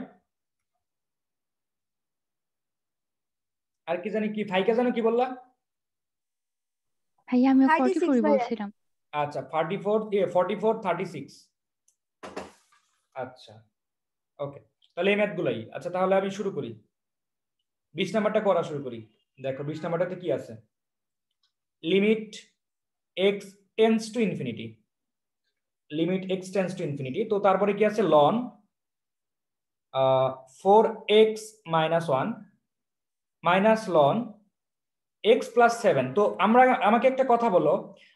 আর কি জানি, কি ফাইকা জানো কি বললা, ভাই আমি 36 44 ভাইয়া। বলছিলাম। আচ্ছা 44, 36, আচ্ছা ওকে, তাহলে এই ম্যাথগুলাই। আচ্ছা তাহলে আমি শুরু করি, 20 নাম্বারটা করা শুরু করি। দেখো 20 নাম্বারটাতে কি আছে, limit x tends to infinity, limit x tends to infinity, তো তারপরে কি আছে ln 4x minus 1 minus ln x plus 7। তো আমাকে একটা কথা বলো,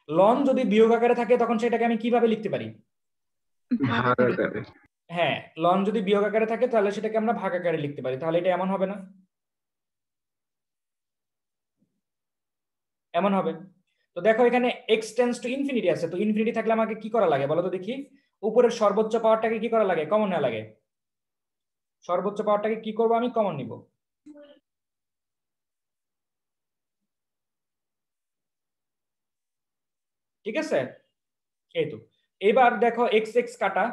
লন যদি বিয়োগ আকারে থাকে তখন সেটাকে আমি কিভাবে লিখতে পারি, ভাগ ভাগ করে। আকারে। হ্যাঁ লন যদি বিয়োগ আকারে থাকে তাহলে সেটাকে আমরা ভাগ আকারে লিখতে পারি, তাহলে এটা এমন হবে না, এমন হবে। তো দেখো এখানে x টেন্ডস টু ইনফিনিটি আছে, তো ইনফিনিটি থাকলে আমাকে কি করা লাগে বলো তো দেখি, উপরের সর্বোচ্চ পাওয়ারটাকে কি করা লাগে, কমন নেওয়া লাগে, সর্বোচ্চ পাওয়ারটাকে কি করব আমি, কমন নিব। ঠিক আছে, এই তো। এবার দেখো এক্স এক্স কাটা,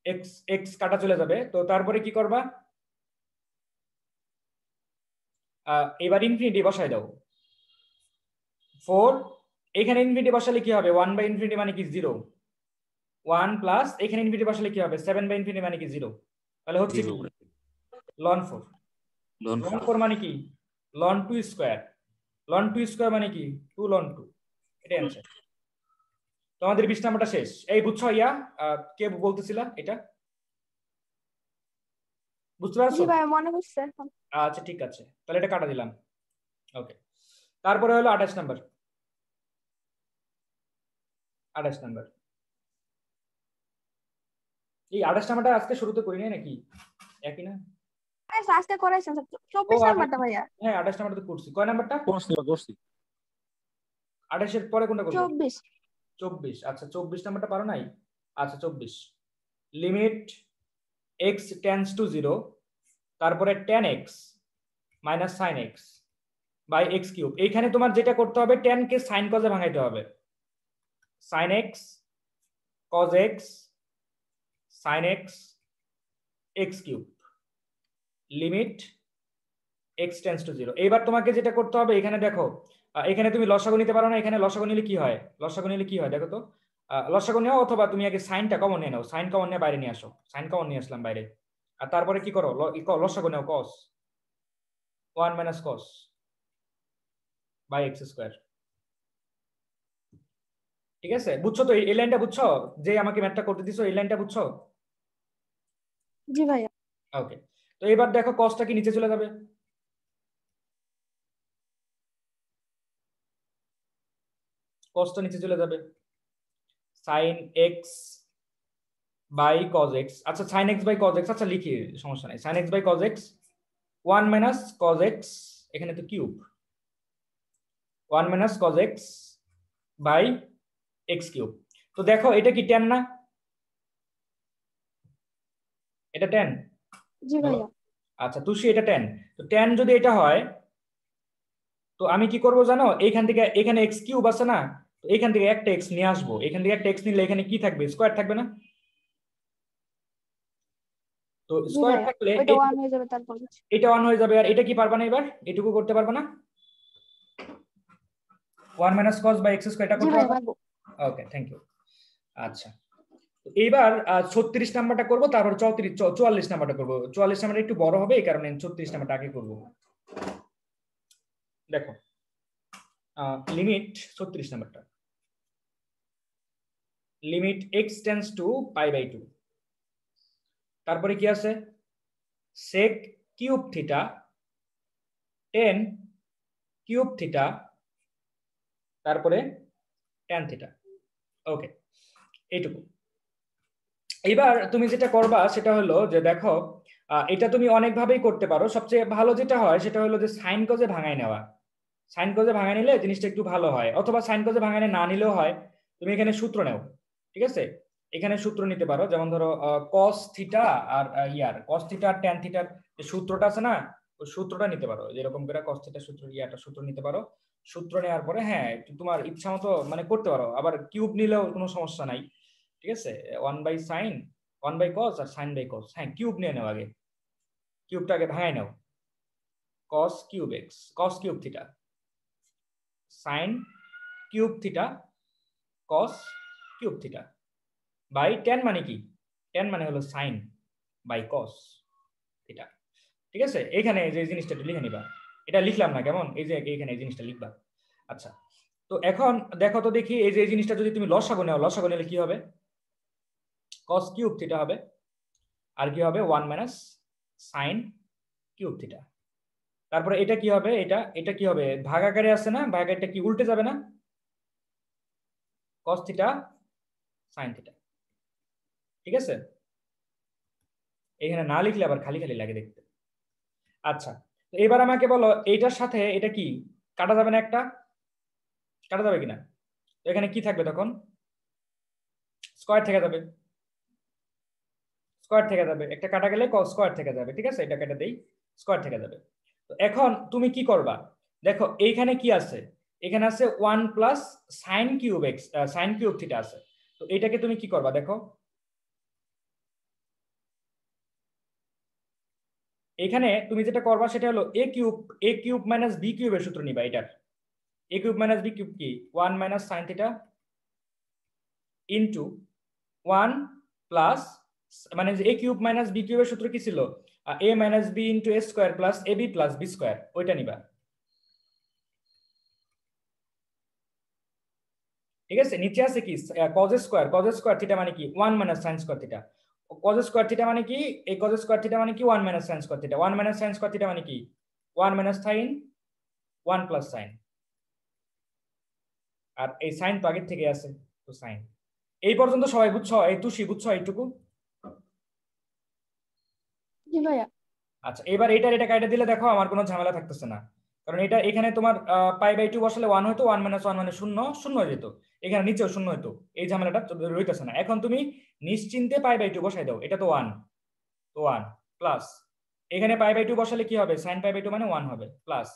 এক্স এক্স কাটা চলে যাবে। তো তারপরে কি করবা, এবার ইনফিনিটি বসাই দাও 4, এখানে ইনফিনিটি বসালে কি হবে 1 বাই ইনফিনিটি মানে কি 0, 1 প্লাস এখানে ইনফিনিটি বসালে কি হবে 7 বাই ইনফিনিটি মানে কি 0, তাহলে হচ্ছে কি ln 4। ln 4 মানে কি ln 2 স্কয়ার, ln 2 স্কয়ার মানে কি 2 ln 2, এটা অ্যানসার। তো আমাদের 20 নাম্বারটা শেষ। এই বুঝছো ইয়া, কে বলতেছিলা এটা, বুঝতে জি পারছো? ভাইয়া মনে পড়ছে এখন। আচ্ছা ঠিক আছে, তাহলে এটা কাটা দিলাম। ওকে, তারপরে হলো 28 নাম্বার। 28 নাম্বার, এই 28 নাম্বারটা আজকে শুরুতে করি নাই নাকি, একই না? আচ্ছা, আজকে করাইছেন স্যার, 24 নাম্বারটা ভাইয়া। হ্যাঁ 28 নাম্বারটা তো করছি। কয় নাম্বারটা? করছি 28 এর পরে কোনটা করব? 24। 24। আচ্ছা 24 নাম্বারটা পারো নাই? আচ্ছা 24, লিমিট x টেন্ডস টু 0, তারপরে tan x minus sin x by x cube. এইখানে তোমার যেটা করতে হবে tan কে sin cos এ ভাঙাইতে হবে, sin x cos x sin x x cube, limit x tends to 0। এইবার তোমাকে যেটা করতে হবে, এখানে দেখো এখানে তুমি লসাগু নিতে পারো না, এখানে লসাগু নিলে কি হয়, লসাগু নিলে কি হয় দেখো তো, লসাগু নেও অথবা তুমি আগে সাইনটা কমন নিয়ে নাও, সাইন কমন নিয়ে বাইরে নিয়ে আসো, সাইন কমন নিয়ে আসলাম বাইরে, আর তারপরে কি করো লসাগু নেও cos 1 minus cos by x square. ঠিক আছে, বুঝছো তো এই লাইনটা, বুঝছো যে আমাকে ম্যাথটা করতে দিছো, এই লাইনটা বুঝছো? জি ভাইয়া। ওকে, তো এবার দেখো cosটা কি নিচে চলে যাবে, cosটা নিচে চলে যাবে, sin x by cos x। আচ্ছা sin x by cos x, আচ্ছা লিখি সমস্যা নাই, sin x by cos x 1 minus cos x, এখানে তো cube, 1 minus cos x by x cube. তো দেখো এটা কি tan না, এটা tan? জি ভাইয়া। আচ্ছা তুষি এটা tan, তো tan যদি এটা হয় তো আমি কি করব জানো, এইখান থেকে এখানে x কিউব আছে না, তো এখান থেকে একটা x নিয়ে আসবো, এখান থেকে একটা x নিলে এখানে কি থাকবে, স্কয়ার থাকবে না? তো জি স্কয়ার ভাইয়া, থাকলে ওইটা 1 হয়ে যাবে তারপর। এটা 1 হয়ে যাবে, আর এটা কি পারবা না, এবার এটুকু করতে পারবা না, 1 minus cos by x square, এটা জি করতে ভাইয়া পারবা? পারবো। Okay thank you. আচ্ছা তো এইবার 36 নাম্বারটা করব, তারপর 44 নাম্বারটা করব। 44 নাম্বারটা একটু বড় হবে, এই কারণে 36 নাম্বারটা আগে করব। দেখো লিমিট 36 নাম্বারটা, limit x tends to pi by 2, তারপরে কি আছে sec cube theta tan cube theta, তারপরে tan থিটা। ওকে এইটুকু। এবার তুমি যেটা করবা সেটা হলো যে দেখো এটা তুমি অনেক ভাবেই করতে পারো, সবচেয়ে ভালো যেটা হয় সেটা হলো যে সাইন কজে ভাঙায় নেওয়া, সাইন কজে ভাঙায় নিলে জিনিসটা একটু ভালো হয়, অথবা সাইন কজে ভাঙায় না নিলেও হয়, তুমি এখানে সূত্র নাও। ঠিক আছে, এখানে সূত্র নিতে পারো, যেমন ধরো cos থিটা আর cos থিটা আর tan থিটার যে সূত্রটা আছে না, ওই সূত্রটা নিতে পারো, যেরকম করে cos থিটা সূত্র সূত্র নিতে পারো। সূত্র নেওয়ার পরে হ্যাঁ তোমার ইচ্ছা মতো মানে করতে পারো, আবার কিউব নিলেও কোনো সমস্যা নাই। ঠিক আছে, 1 বাই সাইন 1 বাই cos আর sin বাই cos, হ্যাঁ কিউব নিয়ে নাও, আগে কিউবটা আগে ভাঙায় নাও, cos cube x cos cube theta sin cube theta cos cube theta by tan মানে কি, tan মানে হলো sin বাই cos থিটা। ঠিক আছে, এখানে যে জিনিসটা লিখে নিবা, এটা লিখলাম না কেমন, এই যে এখানে এই জিনিসটা লিখবা। আচ্ছা তো এখন দেখো তো দেখি, এই যে এই জিনিসটা যদি তুমি লসাগু নাও, লসাগু নিলে কি হবে, cos কিউব থিটা হবে, আর কি হবে 1 মাইনাস sin কিউব থিটা, তারপরে এটা কি হবে, এটা কি হবে, ভাগাকারে আছে না, ভাগাকারটা কি উল্টে যাবে না, cos থিটা sin থিটা। ঠিক আছে, এখানে না লিখলে আবার খালি খালি লাগে দেখতে। আচ্ছা তো এবার আমাকে বলো এইটার সাথে এটা কি কাটা যাবে না, একটা কাটা যাবে কিনা, তো এখানে কি থাকবে তখন, স্কয়ার থেকে যাবে, স্কয়ার থেকে যাবে, একটা কাটা গেলে স্কয়ার থেকে যাবে। ঠিক আছে, এটা কেটে দেই, স্কয়ার থেকে যাবে। তো এখন তুমি কি করবা, দেখো এইখানে কি আছে, এখানে আছে 1 plus sine cube x, sine cube theta আছে, তো এটাকে তুমি কি করবা দেখো, এখানে তুমি যেটা করবা সেটা হলো a কিউব মাইনাস b কিউবের সূত্র নিবা। এটার a cube minus b cube কি 1 minus sin theta into 1 plus, মানে a কিউব মাইনাস b কিউবের সূত্র কি ছিল a minus b into a square plus ab plus b square, ওইটা নিবা। ঠিক আছে, নিচে আছে কি cos স্কয়ার থিটা মানে কি 1 minus sin square theta. cos square theta মানে কি, এই cos স্কয়ার থিটা মানে কি 1 minus sin square theta. 1 minus sin square theta মানে কি 1 মাইনাস sin 1 প্লাস sin, আর এই sin তো আগের থেকে আছে, তো sin। এই পর্যন্ত সবাই বুঝছো? এই তুষি বুঝছো এইটুকু? জি ভাইয়া। আচ্ছা, এবার এটা কাইটা দিলে দেখো আমার কোনো ঝামেলা থাকতেছে না, কারণ এটা এখানে তোমার পাই বাই 2 বসালে 1 হতো, 1 মাইনাস 1 মানে 0 হয়ে যেত, এখানে নিচেও 0 হতো, এই ঝামেলাটা রইতেছে না। এখন তুমি নিশ্চিন্তে পাই বাই 2 বসাই দাও, এটা তো 1, তো 1 প্লাস এখানে পাই বাই 2 বসালে কি হবে, sin পাই বাই 2 মানে 1 হবে, প্লাস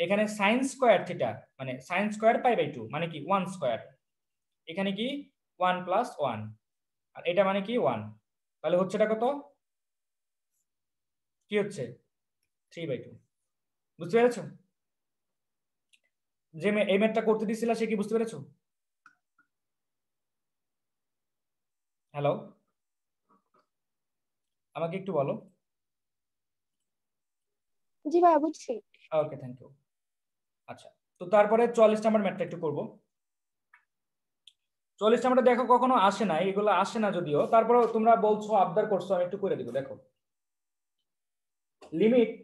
এখানে sin স্কয়ার থিটা মানে sin স্কয়ার পাই বাই 2 মানে কি 1 স্কয়ার, এখানে কি 1 প্লাস 1, আর এটা মানে কি 1, তাহলে হচ্ছে এটা কত, কি হচ্ছে 3/2। বুঝতে পেরেছো? যে এই ম্যাথটা করতে দিছিল সে কি বুঝতে পেরেছো? হ্যালো, আমাকে একটু বলো। জি ভাইয়া বুঝছি। ওকে, থ্যাংক ইউ। আচ্ছা, তো তারপরে 44 নাম্বার ম্যাথটা একটু করব। 44 নাম্বারটা দেখো কখনো আসে না, এগুলো আসে না যদিও, তারপরে তোমরা বলছো আবদার করছো, আমি একটু করে দিব। দেখো, লিমিট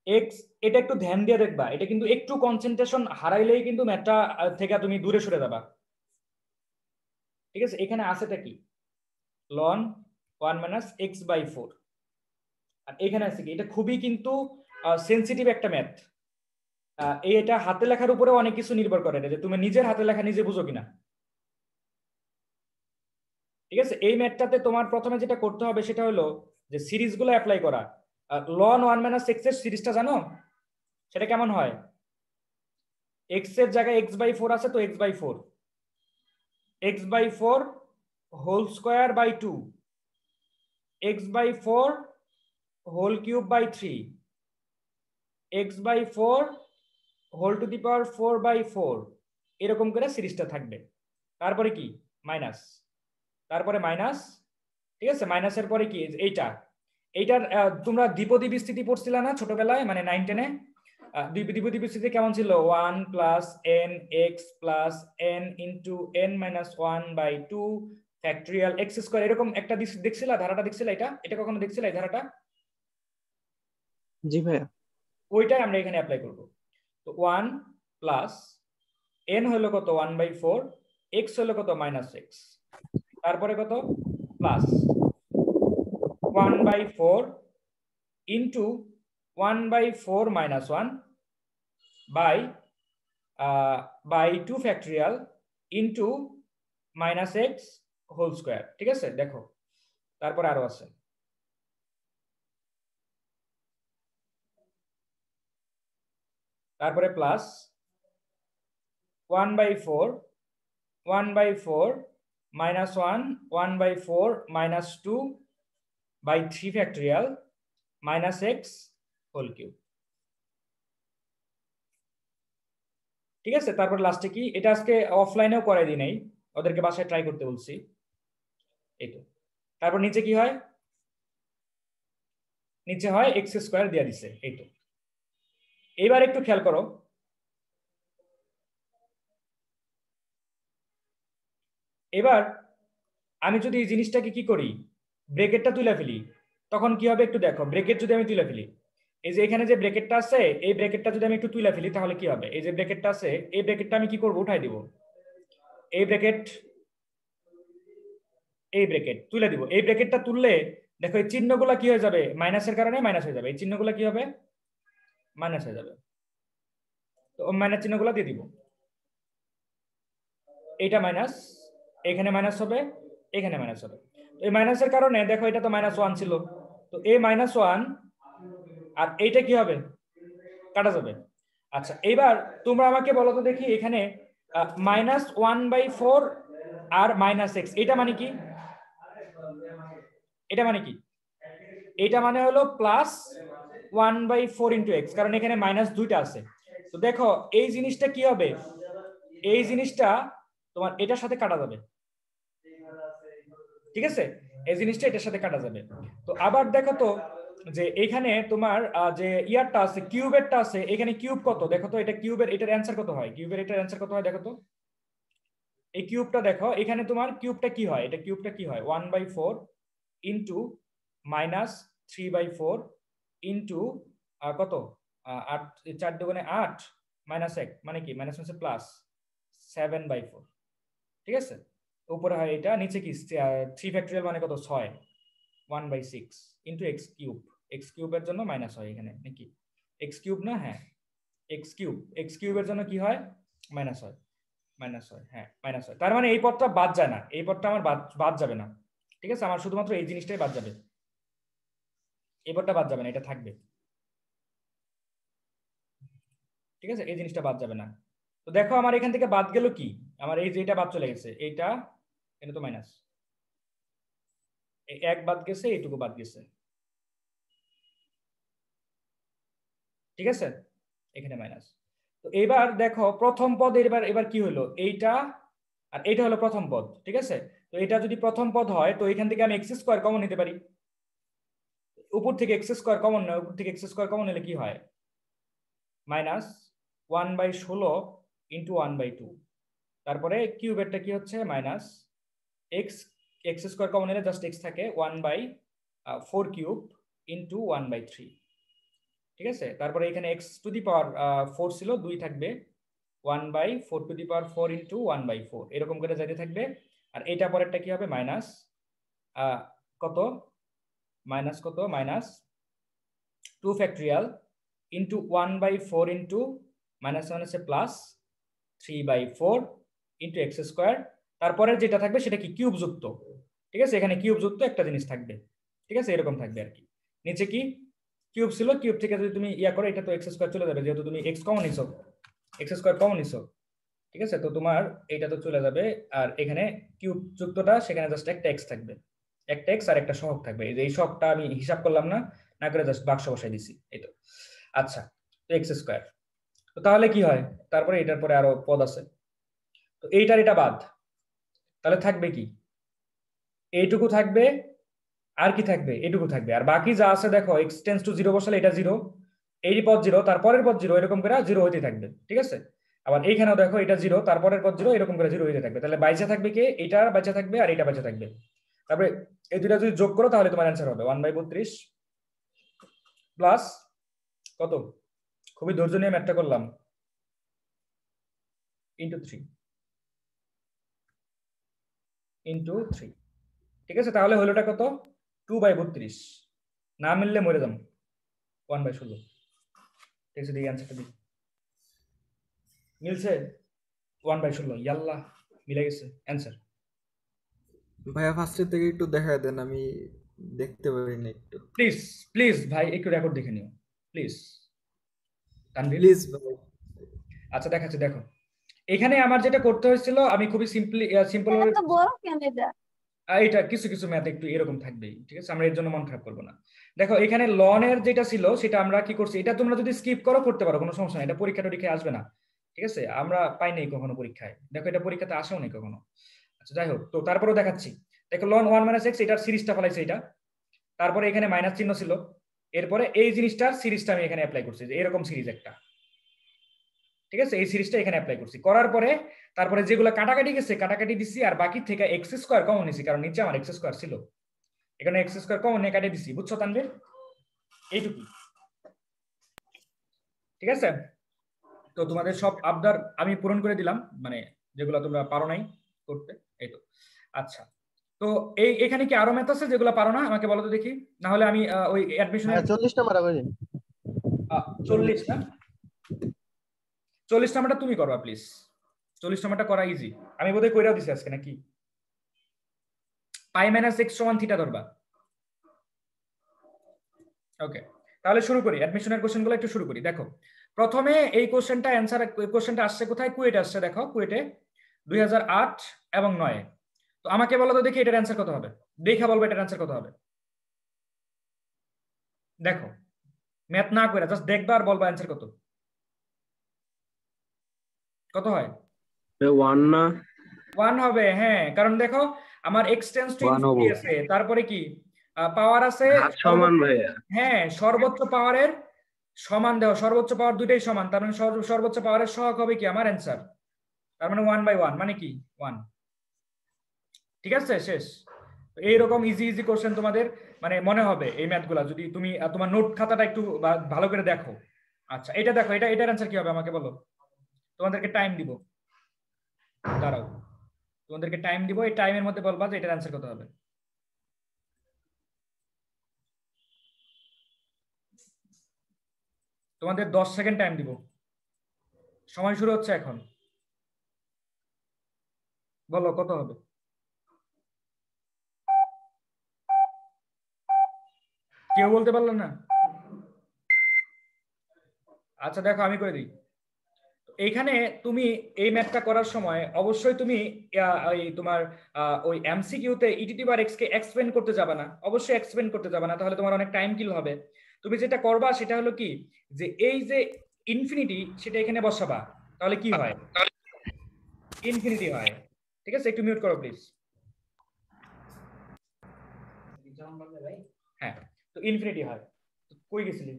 x, এটা একটু ধ্যান দিয়ে দেখবা, এটা কিন্তু একটু কনসেন্ট্রেশন হারাইলেই কিন্তু ম্যাথটা থেকে তুমি দূরে সরে যাবা। ঠিক আছে, এখানে আছেটা কি ln 1 মাইনাস x/4, আর এখানে আছে কি, এটা খুবই কিন্তু সেনসিটিভ একটা ম্যাথ। এটা হাতে লেখার উপরে অনেক কিছু নির্ভর করে, যে তুমি নিজের হাতে লেখা নিজে বুঝো কিনা। ঠিক আছে, এই ম্যাথটাতে তোমার প্রথমে যেটা করতে হবে সেটা হলো যে সিরিজগুলো অ্যাপ্লাই করা। ln 1 মাইনাস x এর সিরিজটা জানো সেটা কেমন হয়? x এর জায়গায় x/4 আছে, তো x/4, x/4 whole square by 2, x/4 whole cube by 3, x/4 whole to the power 4/4, এরকম করে সিরিজটা থাকবে। তারপরে কি মাইনাস, তারপরে মাইনাস। ঠিক আছে, মাইনাসের পরে কি এইটার তোমরা দ্বিপদী বিস্তৃতি পড়ছিলে না ছোটবেলায়, মানে 9-10-এ? দ্বিপদী বিস্তৃতি কেমন ছিল? 1 plus n x plus n into n minus 1/2 factorial x square, এরকম একটা দেখছিলা ধারাটা, দেখছিলা এটা কখনো দেখছিলা এই ধারাটা? জি ভাইয়া। ওইটাই আমরা এখানে অ্যাপ্লাই করব। তো 1 প্লাস n হলো কত 1/4, x হলো কত -x, তারপরে কত plus 1/4 into 1/4 minus 1 by 2 factorial into -x whole square. ঠিক আছে, দেখো তারপরে আরো আছে, তারপরে plus 1/4 minus 1 1/4 minus 2 by 3 factorial -x whole cube. ঠিক আছে, তারপর লাস্টে কি, এটা আজকে অফলাইনেও করাই দিই নাই, ওদেরকে বাসায় ট্রাই করতে বলছি। এই তো, তারপর নিচে কি হয়, নিচে হয় x স্কয়ার দিয়ে দিছে। এই তো, এইবার একটু খেয়াল করো, এবার আমি যদি এই জিনিসটাকে কি করি, ব্র্যাকেটটা তুলে ফেলি, তখন কি হবে একটু দেখো। ব্র্যাকেট যদি আমি তুলে ফেলি, এই যে এখানে যে ব্র্যাকেটটা আছে, এই ব্র্যাকেটটা যদি আমি একটু তুলে ফেলি তাহলে কি হবে, এই যে ব্র্যাকেটটা আছে এই ব্র্যাকেটটা আমি কি করব, উঠাই দিব, এই ব্র্যাকেট তুলে দিব। এই ব্র্যাকেটটা তুললে দেখো এই চিহ্নগুলো কি হয়ে যাবে, মাইনাসের কারণে মাইনাস হয়ে যাবে, এই চিহ্নগুলো কি হবে, মাইনাস হয়ে যাবে। তো মাইনাস চিহ্নগুলো দিয়ে দিব, এইটা মাইনাস, এখানে মাইনাস হবে, এখানে মাইনাস হবে। এই মাইনাসের কারণে দেখো এটা তো -1 ছিল, তো এই -1 আর এইটা কি হবে, কাটা যাবে। আচ্ছা, এইবার তোমরা আমাকে বলো তো দেখি, এখানে -1/4 আর -x, এটা মানে কি, এটা মানে কি, এটা মানে হলো +1/4 * x, কারণ এখানে মাইনাস দুইটা আছে। তো দেখো এই জিনিসটা কি হবে, এই জিনিসটা তোমার এটার সাথে কাটা যাবে, ঠিক আছে, এই জিনিসটা এটার সাথে কাটা যাবে। তো আবার দেখো তো যে এখানে তোমার যে ইয়ারটা আছে, কিউবেরটা আছে, এখানে কিউব কত দেখো তো, এটা কিউবের, এটার অ্যানসার কত হয়, কিউবের এটার অ্যানসার কত হয় দেখো তো, এই কিউবটা দেখো, এখানে তোমার কিউবটা কি হয়, এটা কিউবটা কি হয় 1/4 ইনটু -3/4 ইনটু কত 8, 4 দুগুণে 8 -1 মানে কি, মাইনাস মানে প্লাস 7/4, ঠিক আছে। উপরে হয় এটা, নিচে কি 3 ফ্যাক্টরিয়াল মানে কত 6, 1/6 ইনটু x কিউব, x কিউবের জন্য মাইনাস হয় এখানে নাকি, x কিউব না, হ্যাঁ x কিউবের জন্য কি হয় মাইনাস হয়, হ্যাঁ মাইনাস হয়। তার মানে এই পদটা বাদ যায় না, এই পদটা আমার বাদ যাবে না, ঠিক আছে, আমার শুধুমাত্র এই জিনিসটাই বাদ যাবে, এই পদটা বাদ যাবে না, এটা থাকবে, ঠিক আছে, এই জিনিসটা বাদ যাবে না। তো দেখো আমার এখান থেকে বাদ গেল কি, আমার এই যে এটা বাদ চলে গেছে, এইটা এটা তো মাইনাস, এই 1 বাদ গেছে, এইটুকু বাদ গেছে, ঠিক আছে, এখানে মাইনাস। তো এবার দেখো প্রথম পদ, এবার কি হলো, এইটা আর এইটা হলো প্রথম পদ, ঠিক আছে। তো এটা যদি প্রথম পদ হয় তো এখান থেকে আমি x² কমন নিতে পারি, উপর থেকে x² কমন না, উপর থেকে x² কমন নিলে কি হয় -1/16 ইনটু 1/2, তারপরে কিউবেরটা কি হচ্ছে x² কমন নিলে জাস্ট x থাকে 1/4 কিউব ইনটু 1/3, ঠিক আছে। তারপরে এখানে x⁴ ছিল, 2 থাকবে 1/4⁴ ইনটু 1/4, এরকম করে যাইতে থাকবে। আর এটা পরেরটা কি হবে মাইনাস কত -2 ফ্যাক্টরিয়াল ইনটু 1/4 ইনটু মাইনাস মাইনাসে প্লাস 3/4 ইনটু x², তারপরে যেটা থাকবে সেটা কি কিউব যুক্ত, ঠিক আছে, এখানে কিউব যুক্ত একটা জিনিস থাকবে, ঠিক আছে, এরকম থাকবে আর কি। নিচে কি কিউব ছিল, কিউব থেকে যদি তুমি ইয়া করো এটা তো x² চলে যাবে, যেহেতু তুমি x কমন নিছো, x² কমন নিছো, ঠিক আছে, তো তোমার এইটা তো চলে যাবে, আর এখানে কিউব যুক্তটা সেখানে জাস্ট একটা x থাকবে, একটা x আর একটা সহগ থাকবে, এই সহগটা আমি হিসাব করলাম না, না করে জাস্ট বাক্স বসাই দিছি, এই তো। আচ্ছা, তো x², তো তাহলে কি হয়, তারপরে এটার পরে আরো পদ আছে, তো এইটার এটা বাদ, তাহলে থাকবে কি, এইটুকু থাকবে, আর কি থাকবে, এইটুকু থাকবে, আর বাকি যা আছে দেখো x → 0 বসালে এটা 0, এই পদ 0, তারপরের পদ 0, এরকম করে 0 হইতে থাকবে, ঠিক আছে। আবার এইখানেও দেখো এটা 0, তারপরের পদ 0, এরকম করে 0 হইতে থাকবে, তাহলে বাইচা থাকবে কি, এটা বাইচা থাকবে আর এটা বাইচা থাকবে। তারপরে এই দুইটা যদি যোগ করো তাহলে তোমার অ্যানসার হবে 1/32 প্লাস কত, খুবই ধৈর্য নিয়ে ম্যাথটা করলাম, ইনটু 3, ঠিক আছে। তাহলে হলোটা কত 2/32, না মিললে মরে যাম 1/16, ঠিক আছে, দিই অ্যানসারটা দিই, মিলছে 1/16, ইয়াল্লাহ মিলে গেছে অ্যানসার। ভাইয়া ফার্স্টের থেকে একটু দেখায় দেন, আমি দেখতে পারি না একটু, প্লিজ প্লিজ ভাই একটু রেকর্ড দেখে নিও প্লিজ, তানভীর প্লিজ ভাই। আচ্ছা দেখাচ্ছি, দেখো এখানে আমার যেটা করতে হয়েছিল, আমি খুবই সিম্পল এত বড় কেন এটা? এটা কিছু কিছু ম্যাথ একটু এরকম থাকবেই, ঠিক আছে, আমরা এর জন্য মন খারাপ করবো না। দেখো এখানে লনের যেটা ছিল সেটা আমরা কি করছি, এটা তোমরা যদি স্কিপ করো করতে পারো, কোনো সমস্যা নেই, এটা পরীক্ষা টরীক্ষায় আসবে না, ঠিক আছে, আমরা পাই নাই কখনো পরীক্ষায়, দেখো এটা পরীক্ষাতে আসেও নাই কখনো। আচ্ছা যাই হোক, তো তারপরেও দেখাচ্ছি, দেখো ln 1 - x, এটার সিরিজটা ফলাইছে এটা, তারপরে এখানে মাইনাস চিহ্ন ছিল, এরপরে এই জিনিসটার সিরিজটা আমি এখানে অ্যাপ্লাই করছি, যে এরকম সিরিজ একটা, ঠিক আছে, এই সিরিজটা এখানে অ্যাপ্লাই করছি, করার পরে তারপরে যেগুলো কাটাকাটি গেছে কাটাকাটি দিছি, আর বাকি থেকে x² কমন নিছি, কারণ নিচে আমার x² ছিল, এখানে x² কমন নিয়ে কাটিয়ে দিছি, বুঝছো তানভীর, এইটুকু, ঠিক আছে। তো তোমাদের সব আবদার আমি পূরণ করে দিলাম, মানে যেগুলো তোমরা পারো নাই করতে, এই তো। আচ্ছা, তো এখানে কি আরো ম্যাথ আছে যেগুলো পারো না, আমাকে বলো তো দেখি, না হলে আমি ওই অ্যাডমিশনের 40 নাম্বার আগে 40 না, 40 নাম্বারটা তুমি করবা প্লিজ, 40 নাম্বারটা করা ইজি, আমি বোধহয় কইরাও দিছি আজকে নাকি, π - x = থিটা ধরবা, ওকে। তাহলে শুরু করি, অ্যাডমিশনের কোশ্চেনগুলো একটু শুরু করি। দেখো প্রথমে এই কোশ্চেনটা কোশ্চেনটা আসছে কোথায়, কুয়েটে আসছে, দেখো কুয়েটে 2008 এবং 9। তো আমাকে বলো তো দেখি এটার অ্যান্সার কত হবে, দেখা বলবো এটার অ্যান্সার কত হবে। দেখো ম্যাথ না করে জাস্ট দেখবা আর বলবা অ্যান্সার কত কত হয় 1 না 1 হবে। হ্যাঁ, কারণ দেখো আমার x টেন্ডস টু ইনফিনিটি আছে, তারপরে কি পাওয়ার আছে হাত সমান ভাইয়া। হ্যাঁ, সর্বোচ্চ পাওয়ারের সমান দেও, সর্বোচ্চ পাওয়ার দুইটাই সমান, তার মানে সর্বোচ্চ পাওয়ারের সহগ হবে কি আমার অ্যান্সার, তার মানে 1/1 মানে কি 1। ঠিক আছে, শেষ। এইরকম ইজি ইজি কোশ্চেন তোমাদের মানে মনে হবে এই ম্যাথগুলা যদি তুমি তোমার নোট খাতাটা একটু ভালো করে দেখো। আচ্ছা, এটা দেখো, এটার অ্যান্সার কি হবে আমাকে বলো। তোমাদেরকে টাইম দিব, দাঁড়াও, তোমাদেরকে টাইম দিব, এই টাইমের মধ্যে বলবা যে এটার অ্যান্সার কত হবে। তোমাদের 10 সেকেন্ড টাইম দিব, সময় শুরু হচ্ছে এখন। বলো কত হবে। কেউ বলতে পারলো না? আচ্ছা দেখো আমি করে দিই। এইখানে তুমি এই ম্যাথটা করার সময় অবশ্যই তুমি তোমার ওই এমসিকিউতে e⁻x কে এক্সপ্লেন করতে যাবে না, অবশ্যই এক্সপ্লেন করতে যাবে না, তাহলে তোমার অনেক টাইম কিল হবে। তুমি যেটা করবা সেটা হলো কি, যে এই যে ইনফিনিটি সেটা এখানে বসাবা, তাহলে কি হয়, ইনফিনিটি হয়। ঠিক আছে, একটু মিউট করো প্লিজ। হ্যাঁ, তো ইনফিনিটি হয়। কই গেছিলি?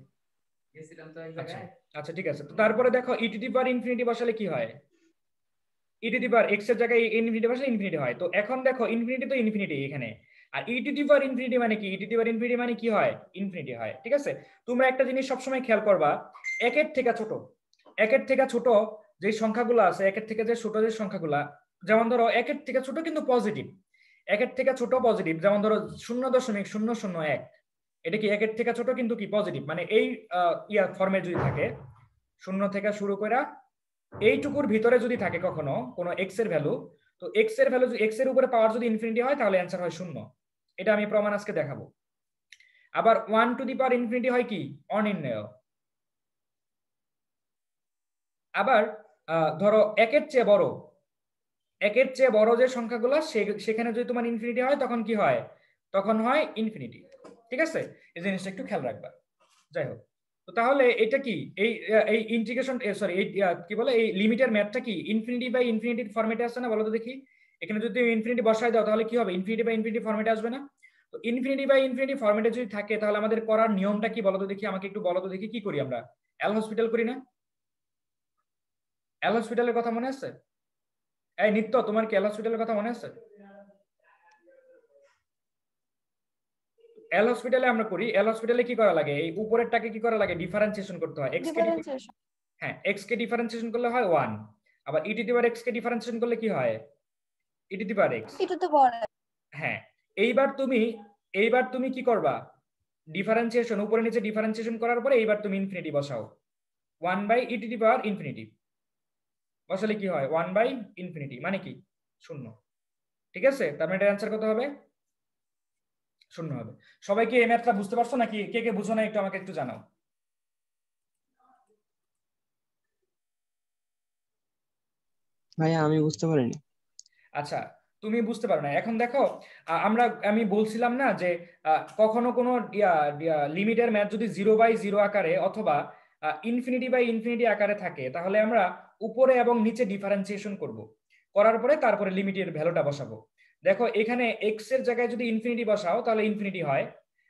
আচ্ছা ঠিক আছে, তো তারপরে দেখো e⁻∞ বসালে কি হয়, e⁻x এর জায়গায় ইনফিনিটি বসালে ইনফিনিটি হয়। তো এখন দেখো ইনফিনিটি তো ইনফিনিটি এখানে, আর e⁻∞ মানে কি, e⁻∞ মানে কি হয়, ইনফিনিটি হয়। ঠিক আছে, তোমরা একটা জিনিস সবসময় খেয়াল করবা, একের থেকে ছোট যে সংখ্যাগুলো আছে, একের থেকে যে ছোট যে সংখ্যাগুলা, যেমন ধরো একের থেকে ছোট কিন্তু পজিটিভ, একের থেকে ছোট পজিটিভ, যেমন ধরো 0.001, এটা কি একের থেকে ছোট কিন্তু কি পজিটিভ, মানে এই ফর্মে যদি থাকে 0 থেকে শুরু করে এইটুকুর ভিতরে যদি থাকে কখনো কোনো এক্স এর ভ্যালু, তো এক্স এর ভ্যালু এক্স এর উপরে পাওয়ার যদি ইনফিনিটি হয় তাহলে অ্যান্সার হয় 0। এটা আমি প্রমাণ আজকে দেখাবো। আবার 1⁻∞ হয় কি, অনির্ণেয়। আবার ধরো একের চেয়ে বড় যে সংখ্যাগুলো সেখানে যদি তোমার ইনফিনিটি হয় তখন কি হয়, তখন হয় ইনফিনিটি। ঠিক আছে, এই জিনিসটা একটু খেয়াল রাখবা। যাই হোক, তো তাহলে এটা কি এই ইন্টিগ্রেশন সরি এই কি বলে এই লিমিটের ম্যাথটা কি ইনফিনিটি বাই ইনফিনিটি ফরম্যাটে আসছে না, বলো তো দেখি। এখানে যদি ইনফিনিটি বসাই দাও তাহলে কি হবে, ইনফিনিটি বাই ইনফিনিটি ফরম্যাটে আসবে না? তো ইনফিনিটি বাই ইনফিনিটি ফরম্যাটে যদি থাকে তাহলে আমাদের করার নিয়মটা কি বলো তো দেখি, আমাকে একটু বলো তো দেখি। কি করি আমরা, এল হসপিটাল করি না? এল হসপিটালের কথা মনে আছে? এই নিত্য, তোমার কি এল হসপিটালের কথা মনে আছে? এল হসপিটালে আমরা করি, এল হসপিটালে কি করা লাগে, এই উপরেরটাকে কি করা লাগে, ডিফারেন্সিয়েশন করতে হয়। এক্স কে হ্যাঁ, এক্স কে ডিফারেন্সিয়েশন করলে হয় 1, আবার e⁻x কে ডিফারেন্সিয়েশন করলে কি হয়, e⁻x। হ্যাঁ, এইবার তুমি কি করবা, ডিফারেন্সিয়েশন উপরে নিচে ডিফারেন্সিয়েশন করার পরে এইবার তুমি ইনফিনিটি বসাও, 1/e⁻∞ বসালে কি হয়, 1/∞ মানে কি 0। ঠিক আছে, তার মানে এটার অ্যান্সার কত হবে, 0 হবে। সবাই কি এই ম্যাথটা বুঝতে পারছো নাকি? কে কে বুঝো না একটু আমাকে একটু জানাও। ভাইয়া আমি বুঝতে পারিনি। আচ্ছা, তুমি বুঝতে পারো না। এখন দেখো আমি বলছিলাম না যে কখনো কোনো লিমিটের ম্যাথ যদি 0/0 আকারে অথবা ∞/∞ আকারে থাকে তাহলে আমরা উপরে এবং নিচে ডিফারেন্সিয়েশন করব, করার পরে তারপরে লিমিটের ভ্যালুটা বসাবো। দেখো এখানে এক্স এর জায়গায় যদি ইনফিনিটি বসাও তাহলে ইনফিনিটি হয়,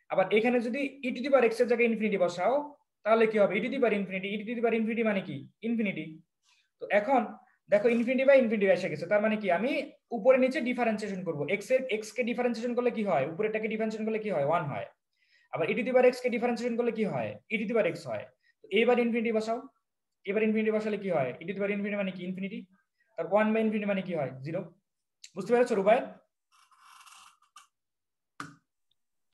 আবার এখানে যদি e⁻x এর জায়গায় ইনফিনিটি বসাও তাহলে কি হবে, e⁻∞ মানে কি ইনফিনিটি। তো এখন দেখো ∞/∞ এসে গেছে, তার মানে কি আমি উপরে নিচে ডিফারেন্সিয়েশন করব। এক্স কে ডিফারেন্সিয়েশন করলে কি হয়, উপরেরটাকে ডিফারেন্সিয়েশন করলে কি হয়, 1 হয়। আবার e⁻x কে ডিফারেন্সিয়েশন করলে কি হয়, e⁻x হয়। তো এবার ইনফিনিটি বসাও, এবার ইনফিনিটি বসালে কি হয়, e⁻∞ মানে কি ইনফিনিটি, আর 1/∞ মানে কি হয় 0। বুঝতে পেরেছো রুবাইর?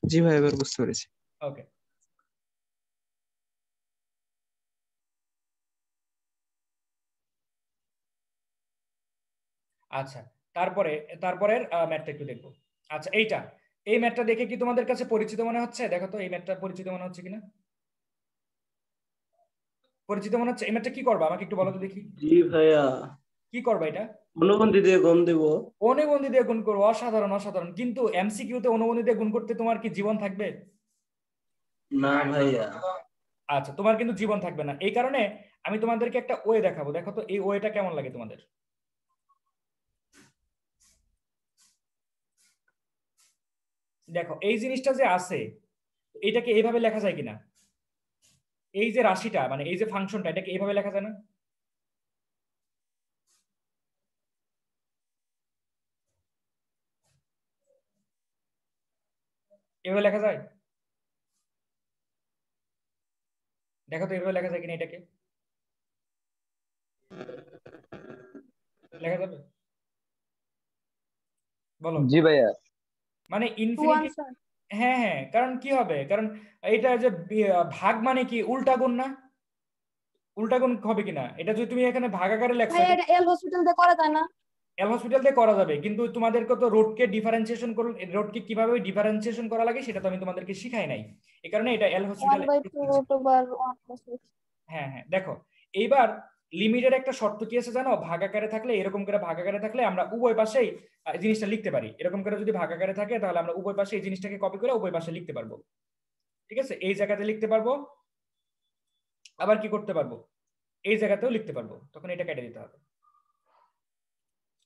জি ভাই, এবার বুঝতে পেরেছি। ওকে, আচ্ছা তারপরের ম্যাথটা একটু দেখবো। আচ্ছা এই ম্যাথটা দেখে কি তোমাদের কাছে পরিচিত মনে হচ্ছে? দেখো তো এই ম্যাথটা পরিচিত মনে হচ্ছে কিনা, পরিচিত মনে হচ্ছে। এই ম্যাথটা কি করবা আমাকে একটু বলো তো দেখি। জি ভাইয়া। কি করবা এটা? অনুবন্ধী দিয়ে গুণ দেব। অনুবন্ধী দিয়ে গুণ করবো, অসাধারণ অসাধারণ। কিন্তু এমসিকিউ তে অনুবন্ধী দিয়ে গুণ করতে তোমার কি জীবন থাকবে? না ভাইয়া। আচ্ছা, তোমার কিন্তু জীবন থাকবে না। এই কারণে আমি তোমাদেরকে একটা ওয়ে দেখাবো, দেখো তো এই ওয়েটা কেমন লাগে তোমাদের। দেখো এই জিনিসটা যে আছে, এটাকে এইভাবে লেখা যায় কিনা, এই যে রাশিটা মানে এই যে ফাংশনটা, এটাকে এইভাবে লেখা যায় না? এভাবে লেখা যায়? দেখো তো এভাবে লেখা যায় কিনা, এটাকে লেখা যাবে? বলো। জি ভাইয়া। মানে টু ইনফিনিটি, আনসার। হ্যাঁ হ্যাঁ, কারণ কি হবে, কারণ এটা যে ভাগ মানে কি উল্টা গুণ না? উল্টা গুণ হবে কিনা, এটা যদি তুমি এখানে ভাগ আকারে লেখছো, ভাই এটা এল হসপিটাল দিয়ে করা যায় না? এল হসপিটাল দিয়ে করা যাবে, কিন্তু তোমাদেরকে তো রোডকে ডিফারেন্সিয়েশন করুন, রোডকে কিভাবে ডিফারেন্সিয়েশন করা লাগে সেটা তো আমি তোমাদেরকে শিখাই নাই। এই কারণে এটা এল হসপিটাল। 1/2 root over 1+6। হ্যাঁ হ্যাঁ, দেখো এইবার লিমিটের একটা শর্ত কি আছে জানো? ভাগ আকারে থাকলে, এরকম করে ভাগ আকারে থাকলে আমরা উভয় পাশেই জিনিসটা লিখতে পারি। এরকম করে যদি ভাগ আকারে থাকে তাহলে আমরা উভয় পাশে এই জিনিসটাকে কপি করে উভয় পাশে লিখতে পারবো। ঠিক আছে, এই জায়গাতে লিখতে পারবো, আবার কি করতে পারবো, এই জায়গাতেও লিখতে পারবো, তখন এটা কেটে দিতে হবে।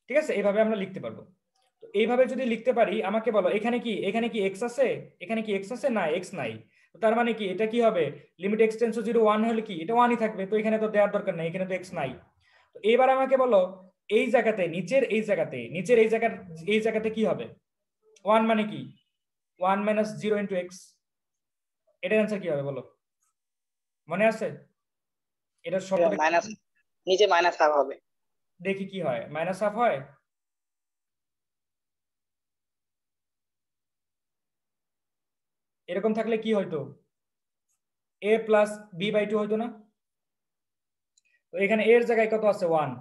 ঠিক আছে, এইভাবে আমরা লিখতে পারবো। তো এইভাবে যদি লিখতে পারি, আমাকে বলো এখানে কি এক্স আছে? এখানে কি এক্স আছে? না, এক্স নাই। তার মানে কি এটা কি হবে? লিমিট এক্স টেন্ডস টু 0 1 হলে কি এটা 1ই থাকবে, তো এখানে তো দেওয়ার দরকার নাই, এখানে তো এক্স নাই। তো এবার আমাকে বলো এই জায়গাতে নিচের এই জায়গাতে কি হবে? 1 মানে কি 1 - 0 * x। এটার অ্যান্সার কি হবে বলো? মনে আছে? এটা শর্তটা মাইনাস, নিচে মাইনাস হাফ হবে। দেখি কি হয়, -1/2 হয়। এরকম থাকলে কি হইতো? a + b/2 হইতো না? তো এখানে a এর জায়গায় কত আছে? 1।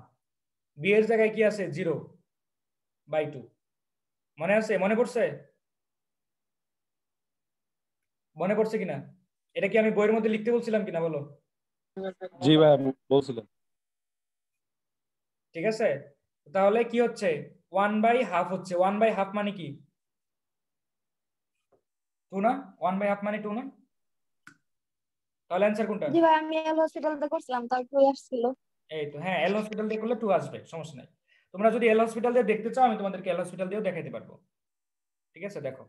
b এর জায়গায় কি আছে? 0/2। মনে আছে? মনে পড়ছে? মনে পড়ছে কিনা? এটা কি আমি বইয়ের মধ্যে লিখতে বলছিলাম কিনা বলো? জি ভাই বলছিলেন। ঠিক আছে, তাহলে কি হচ্ছে? 1/2 হচ্ছে। 1/2 মানে কি 2 না? 1/2 মানে 2 না? তাহলে অ্যান্সার কোনটা? জি ভাই আমি এল হসপিটাল দিয়ে করছিলাম, তার 2 আসছিল। এই তো, হ্যাঁ, এল হসপিটাল দিয়ে করলে 2 আসবে, সমস্যা নাই। তোমরা যদি এল হসপিটাল দিয়ে দেখতে চাও আমি তোমাদেরকে এল হসপিটাল দিয়েও দেখাইতে পারবো। ঠিক আছে, দেখো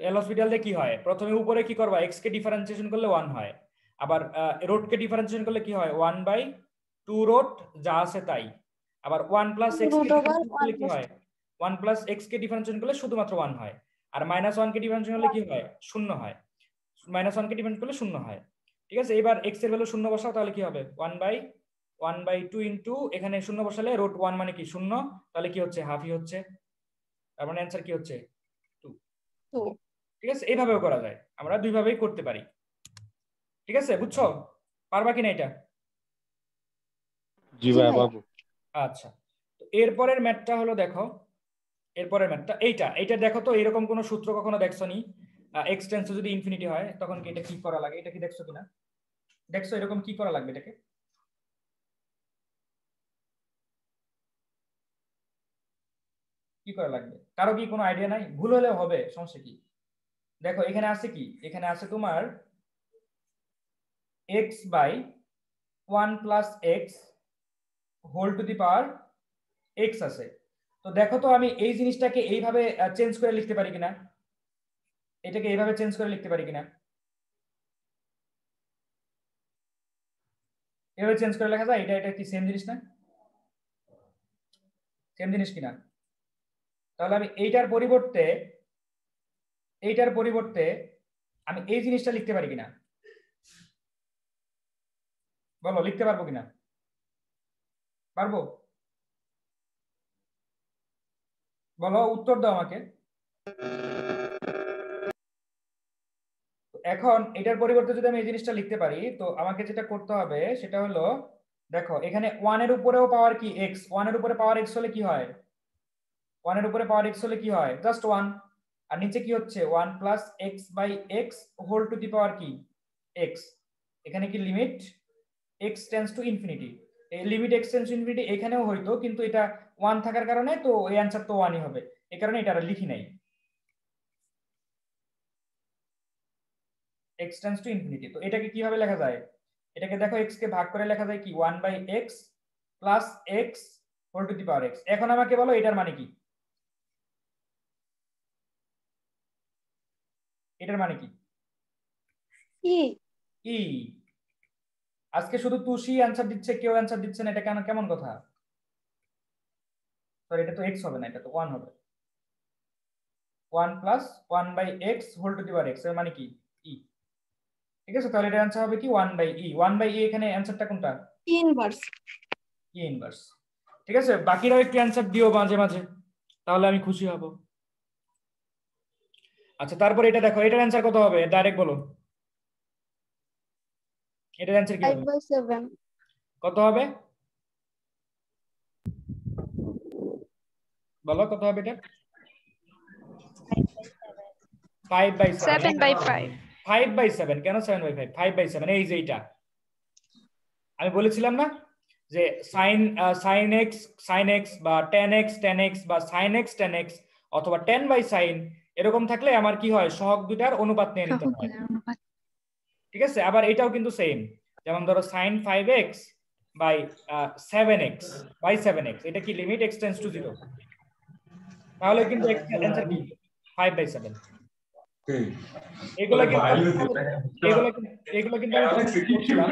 এল হসপিটাল দিয়ে কি হয়, প্রথমে উপরে কি করবা, এক্স কে ডিফারেন্সিয়েশন করলে 1 হয়, আবার রোড কে ডিফারেন্সিয়েশন করলে কি হয়? 1/2 রোড যা আছে তাই। আবার 1 + x কে রুট ওভার ডিফারেন্সিয়েশন করলে কি 1+6। হয়? 1 + x কে ডিফারেন্সিয়েশন করলে শুধুমাত্র 1 হয়। আর -1 কে ডিফারেন্সিয়েশন করলে কি হয়? 0 হয়। -1 কে ডিফারেন্স করলে 0 হয়। ঠিক আছে, এবার x এর ভ্যালু 0 বসাও, তাহলে কি হবে? 1/2 ইনটু এখানে 0 বসালে রুট 1 মানে কি 0, তাহলে কি হচ্ছে? হাফই হচ্ছে। তার মানে অ্যান্সার কি হচ্ছে? 2। 2। ঠিক আছে, এইভাবেও করা যায়, আমরা দুই ভাবেই করতে পারি। ঠিক আছে, বুঝছো? পারবা কিনা এটা? জি ভাই পারবো। আচ্ছা, তো এরপরের ম্যাথটা হলো, দেখো এরপরের ম্যাথটা এইটা দেখো তো, এরকম কোন সূত্র কখনো দেখছো নি? এক্স টেন্ডস টু যদি ইনফিনিটি হয় তখন কি এটা কি করা লাগে, এটা কি দেখছো কিনা? দেখছো এরকম কি করা লাগবে? এটাকে কি করা লাগবে? কারো কি কোনো আইডিয়া নাই? ভুল হলেও হবে, সমস্যা কি? দেখো এখানে আছে কি, এখানে আছে তোমার x/1 + x whole to the power x আছে। তো দেখো তো আমি এই জিনিসটাকে এইভাবে চেঞ্জ করে লিখতে পারি কিনা, এটাকে এইভাবে চেঞ্জ করে লিখতে পারি কিনা? এভাবে চেঞ্জ করে লেখা যায়? এটা কি সেম জিনিস না? সেম জিনিস কিনা? তাহলে আমি এইটার পরিবর্তে আমি এই জিনিসটা লিখতে পারি কিনা? বলো, লিখতে পারবো কিনা? পারবো? বলো, উত্তর দাও আমাকে। এখন এটার পরিবর্তে যদি আমি এই জিনিসটা লিখতে পারি, তো আমাকে যেটা করতে হবে সেটা হলো, দেখো এখানে 1 এর উপরেও পাওয়ার কি x, 1 এর উপরে পাওয়ার x হলে কি হয়? 1 এর উপরে পাওয়ার x হলে কি হয়? জাস্ট 1। আর নিচে কি হচ্ছে? 1 + x/x হোল টু দি পাওয়ার কি x। এখানে কি limit x tends to infinity, এই limit x tends to infinity এখানেও হয়তো, কিন্তু এটা 1 থাকার কারণে তো এই অ্যানসার তো 1ই হবে, এই কারণে এটা আর লিখি নাই। x tends to infinity. তো এটাকে কিভাবে লেখা যায়? এটাকে দেখো x কে ভাগ করে লেখা যায় কি 1/x plus x whole to the power x। এখন আমাকে বলো এটার মানে কি? এটার মানে কি? কি ই। আজকে শুধু তুষি অ্যানসার দিচ্ছে, কেউ অ্যানসার দিচ্ছে না, এটা কেন, কেমন কথা? সরি, এটা তো x হবে না, এটা তো 1 হবে। 1 plus 1/x whole to the power x এর মানে কি? ই। ঠিক আছে, তাহলে এটার অ্যানসার হবে কি 1/e। 1/e এখানে অ্যানসারটা কোনটা? ইনভার্স। ই ইনভার্স। ঠিক আছে, বাকিরাও একটু অ্যানসার দিও মাঝে মাঝে, তাহলে আমি খুশি হব। আচ্ছা, তারপর এটা দেখো, এটার অ্যানসার কত হবে? ডাইরেক্ট বলো, এটার অ্যানসার কি হবে? 5/7। কত হবে বলো, কত হবে এটা? 5/7। 7/5। 5/7 কেন 7/5? 5/7 এই যে এটা আমি বলেছিলাম না যে sin x বা tan x বা sin x tan x অথবা 10/sin এরকম থাকলে আমার কি হয়, সহগ দুটার অনুপাত নিয়ে নিতে হয়। ঠিক আছে, আবার এটাও কিন্তু সেম, যেমন ধরো sin 5x by 7x by 7x, এটা কি লিমিট x টেন্ডস টু 0, তাহলে কিন্তু অ্যানসার কি 5/7। এগুলো কিন্তু আমি বলছিলাম,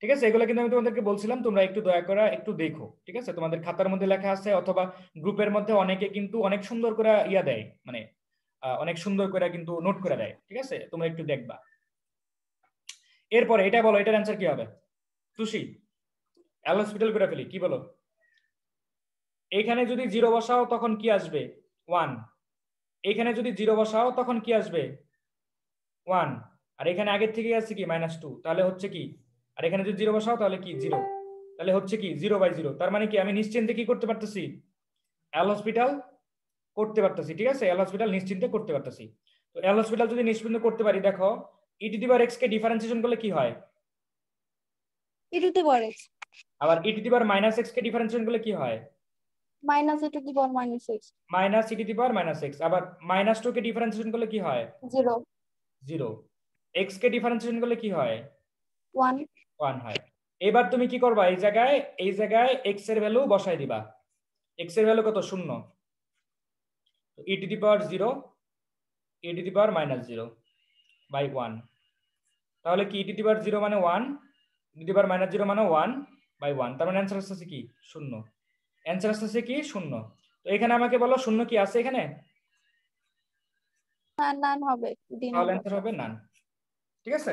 ঠিক আছে, এগুলো কিন্তু আমি তোমাদেরকে বলছিলাম তোমরা একটু দয়া করে একটু দেখো। ঠিক আছে, তোমাদের খাতার মধ্যে লেখা আছে অথবা গ্রুপের মধ্যে অনেকে কিন্তু অনেক সুন্দর করে ইয়া দেয়, মানে অনেক সুন্দর করে কিন্তু নোট করে দেয়। ঠিক আছে, তোমরা একটু দেখবা। এরপরে এটা বলো, এটার অ্যানসার কি হবে? তুষি এল হসপিটাল করে ফেলি, কি বলো? এখানে যদি 0 বসাও তখন কি আসবে? 1। এখানে যদি 0 বসাও তখন কি আসবে? 1। আর এখানে আগের থেকে আছে কি -2, তাহলে হচ্ছে কি? আর এখানে যদি 0 বসাও তাহলে কি 0, তাহলে হচ্ছে কি 0/0। তার মানে কি আমি নিশ্চিন্তে কি করতে পারতেছি? এল হসপিটাল করতে পারতেছি। ঠিক আছে, এল হসপিটাল নিশ্চিন্তে করতে পারতেছি। তো এল হসপিটাল যদি নিশ্চিন্তে করতে পারি, দেখো e⁻x কে ডিফারেন্সিয়েশন করলে কি হয়? e⁻x। আবার e⁻−x কে ডিফারেন্সিয়েশন করলে কি হয়? -e⁻−x। -e⁻−x। আবার -2 কে ডিফারেন্সিয়েশন করলে কি হয়? 0। 0। x কে ডিফারেন্সিয়েশন করলে কি হয়? 1। 1 হয়। এবার তুমি কি করবা, এই জায়গায় x এর ভ্যালু বসাই দিবা। x এর ভ্যালু কত? 0। e⁻0 e⁻−0/1, তাহলে কি e⁻0 মানে 1, e⁻−0 মানে 1/1, তার মানে অ্যানসার আসছে কি 0। অ্যানসার আসছে কি 0। তো এখানে আমাকে বলো 0 কি আছে এখানে? নান হবে, তাহলে অ্যানসার হবে নান। ঠিক আছে,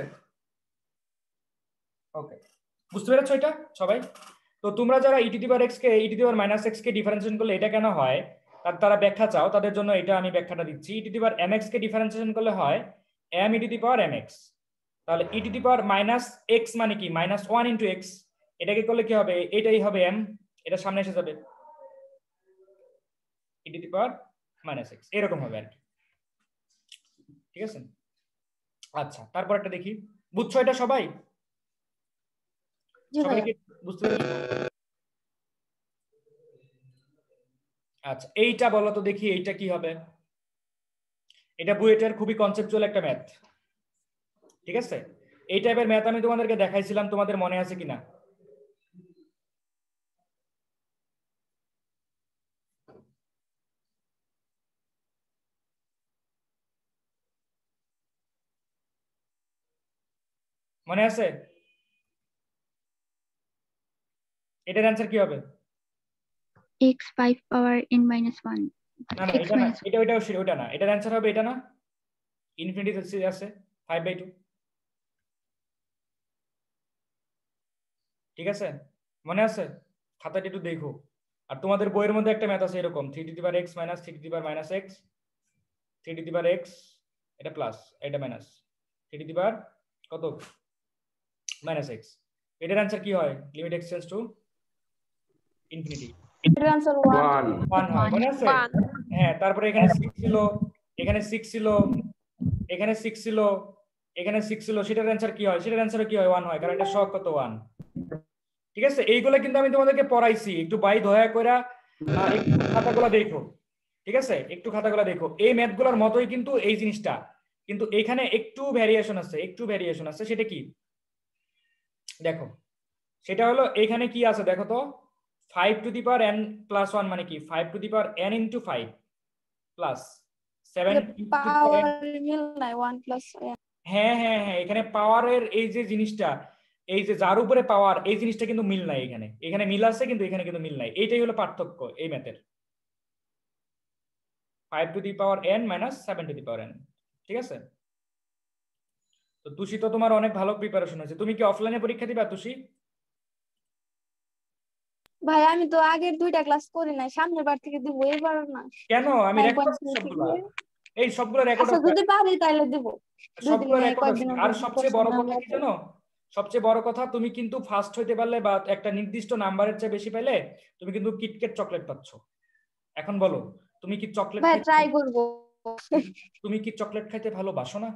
ওকে, বুঝতে পেরেছো এটা সবাই? তো তোমরা যারা e⁻x কে e⁻−x কে ডিফারেন্সিয়েশন করলে এটা কেন হয় তারা ব্যাখ্যা চাও, তাদের জন্য এটা আমি ব্যাখ্যাটা দিচ্ছি। e⁻mx কে ডিফারেন্সিয়েশন করলে হয় m(e⁻mx), তাহলে e⁻−x মানে কি -1 × x, এটাকে করলে কি হবে? এটাই হবে m, এটা সামনে এসে যাবে e⁻−x, এরকম হবে আর কি। ঠিক আছে, আচ্ছা, তারপর একটা দেখি, বুঝছো এটা সবাই? সবাই কি বুঝতে পেরেছো? আচ্ছা, এইটা বলো তো দেখি, এইটা কি হবে? এটা বুয়েটের খুবই কনসেপচুয়াল একটা ম্যাথ। ঠিক আছে, এই টাইপের ম্যাথ আমি তোমাদেরকে দেখাইছিলাম, তোমাদের মনে আছে কিনা? মনে আছে? এটার অ্যানসার কি হবে? x 5 power n minus 1। না না, এটা না, ওটা না, এটার অ্যানসার হবে এটা না, ইনফিনিটি আছে 5/2। ঠিক আছে, মনে আছে? খাতাটা একটু দেখো। আর তোমাদের বইয়ের মধ্যে একটা ম্যাথ আছে এরকম 3⁻x - 3⁻−x 3⁻x, এটা প্লাস, এটা মাইনাস, 3 কত -x। এটার অ্যানসার কি হয়? Limit x tends to infinity, এটার आंसर 1 হয়। মনে আছে? হ্যাঁ, তারপরে এখানে 6 ছিল, এখানে 6 ছিল, এখানে 6 ছিল, এখানে 6 ছিল, সেটার অ্যানসার কি হয়? সেটার অ্যানসার কি হয়? 1 হয়, কারণ এটা সহগ কত 1। ঠিক আছে, এইগুলা কিন্তু আমি তোমাদেরকে পড়াইছি, একটু বাই দয়া কইরা একটু খাতাগুলো দেখো। ঠিক আছে, একটু খাতাগুলো দেখো, এই ম্যাথগুলোর মতোই কিন্তু এই জিনিসটা, কিন্তু এখানে একটু ভ্যারিয়েশন আছে, সেটা কি দেখো, সেটা হলো এখানে কি আছে দেখো তো, 5 two the power n plus 1 মানে কি 5 two the power n into 5 plus 7 to the power power n। মিল নাই 1 প্লাস হ্যাঁ হ্যাঁ হ্যাঁ, এখানে পাওয়ারের এই যে জিনিসটা, এই যে যার উপরে পাওয়ার, এই জিনিসটা কিন্তু মিল নাই, এখানে মিল আছে কিন্তু এখানে কিন্তু মিল নাই। এইটাই হলো পার্থক্য এই ম্যাথের, 5 two the power n minus 7 to the power n। ঠিক আছে, তো তুষি তো তোমার অনেক ভালো প্রিপারেশন আছে। তুমি কি অফলাইনে পরীক্ষা দিবা তুষি? ভাই আমি তো আগের 2টা ক্লাস করি নাই, সামনের বার থেকে দিব, এবার না। কেন? আমি রেকর্ড করছি সবগুলা, এই সবগুলো রেকর্ড আচ্ছা যদি পারি তাহলে দিব, সবগুলো দুদিনে রেকর্ড। কয়েকদিনের আর মধ্যে সবচেয়ে বড় কথা কি জানো, সবচেয়ে বড় কথা, তুমি কিন্তু ফার্স্ট হইতে পারলে বা একটা নির্দিষ্ট নাম্বারের চেয়ে বেশি পেলে তুমি কিন্তু কিটক্যাট চকলেট পাচ্ছ। এখন বলো, তুমি কি চকলেট ভাই ট্রাই করব। তুমি কি চকলেট খাইতে ভালোবাসো না?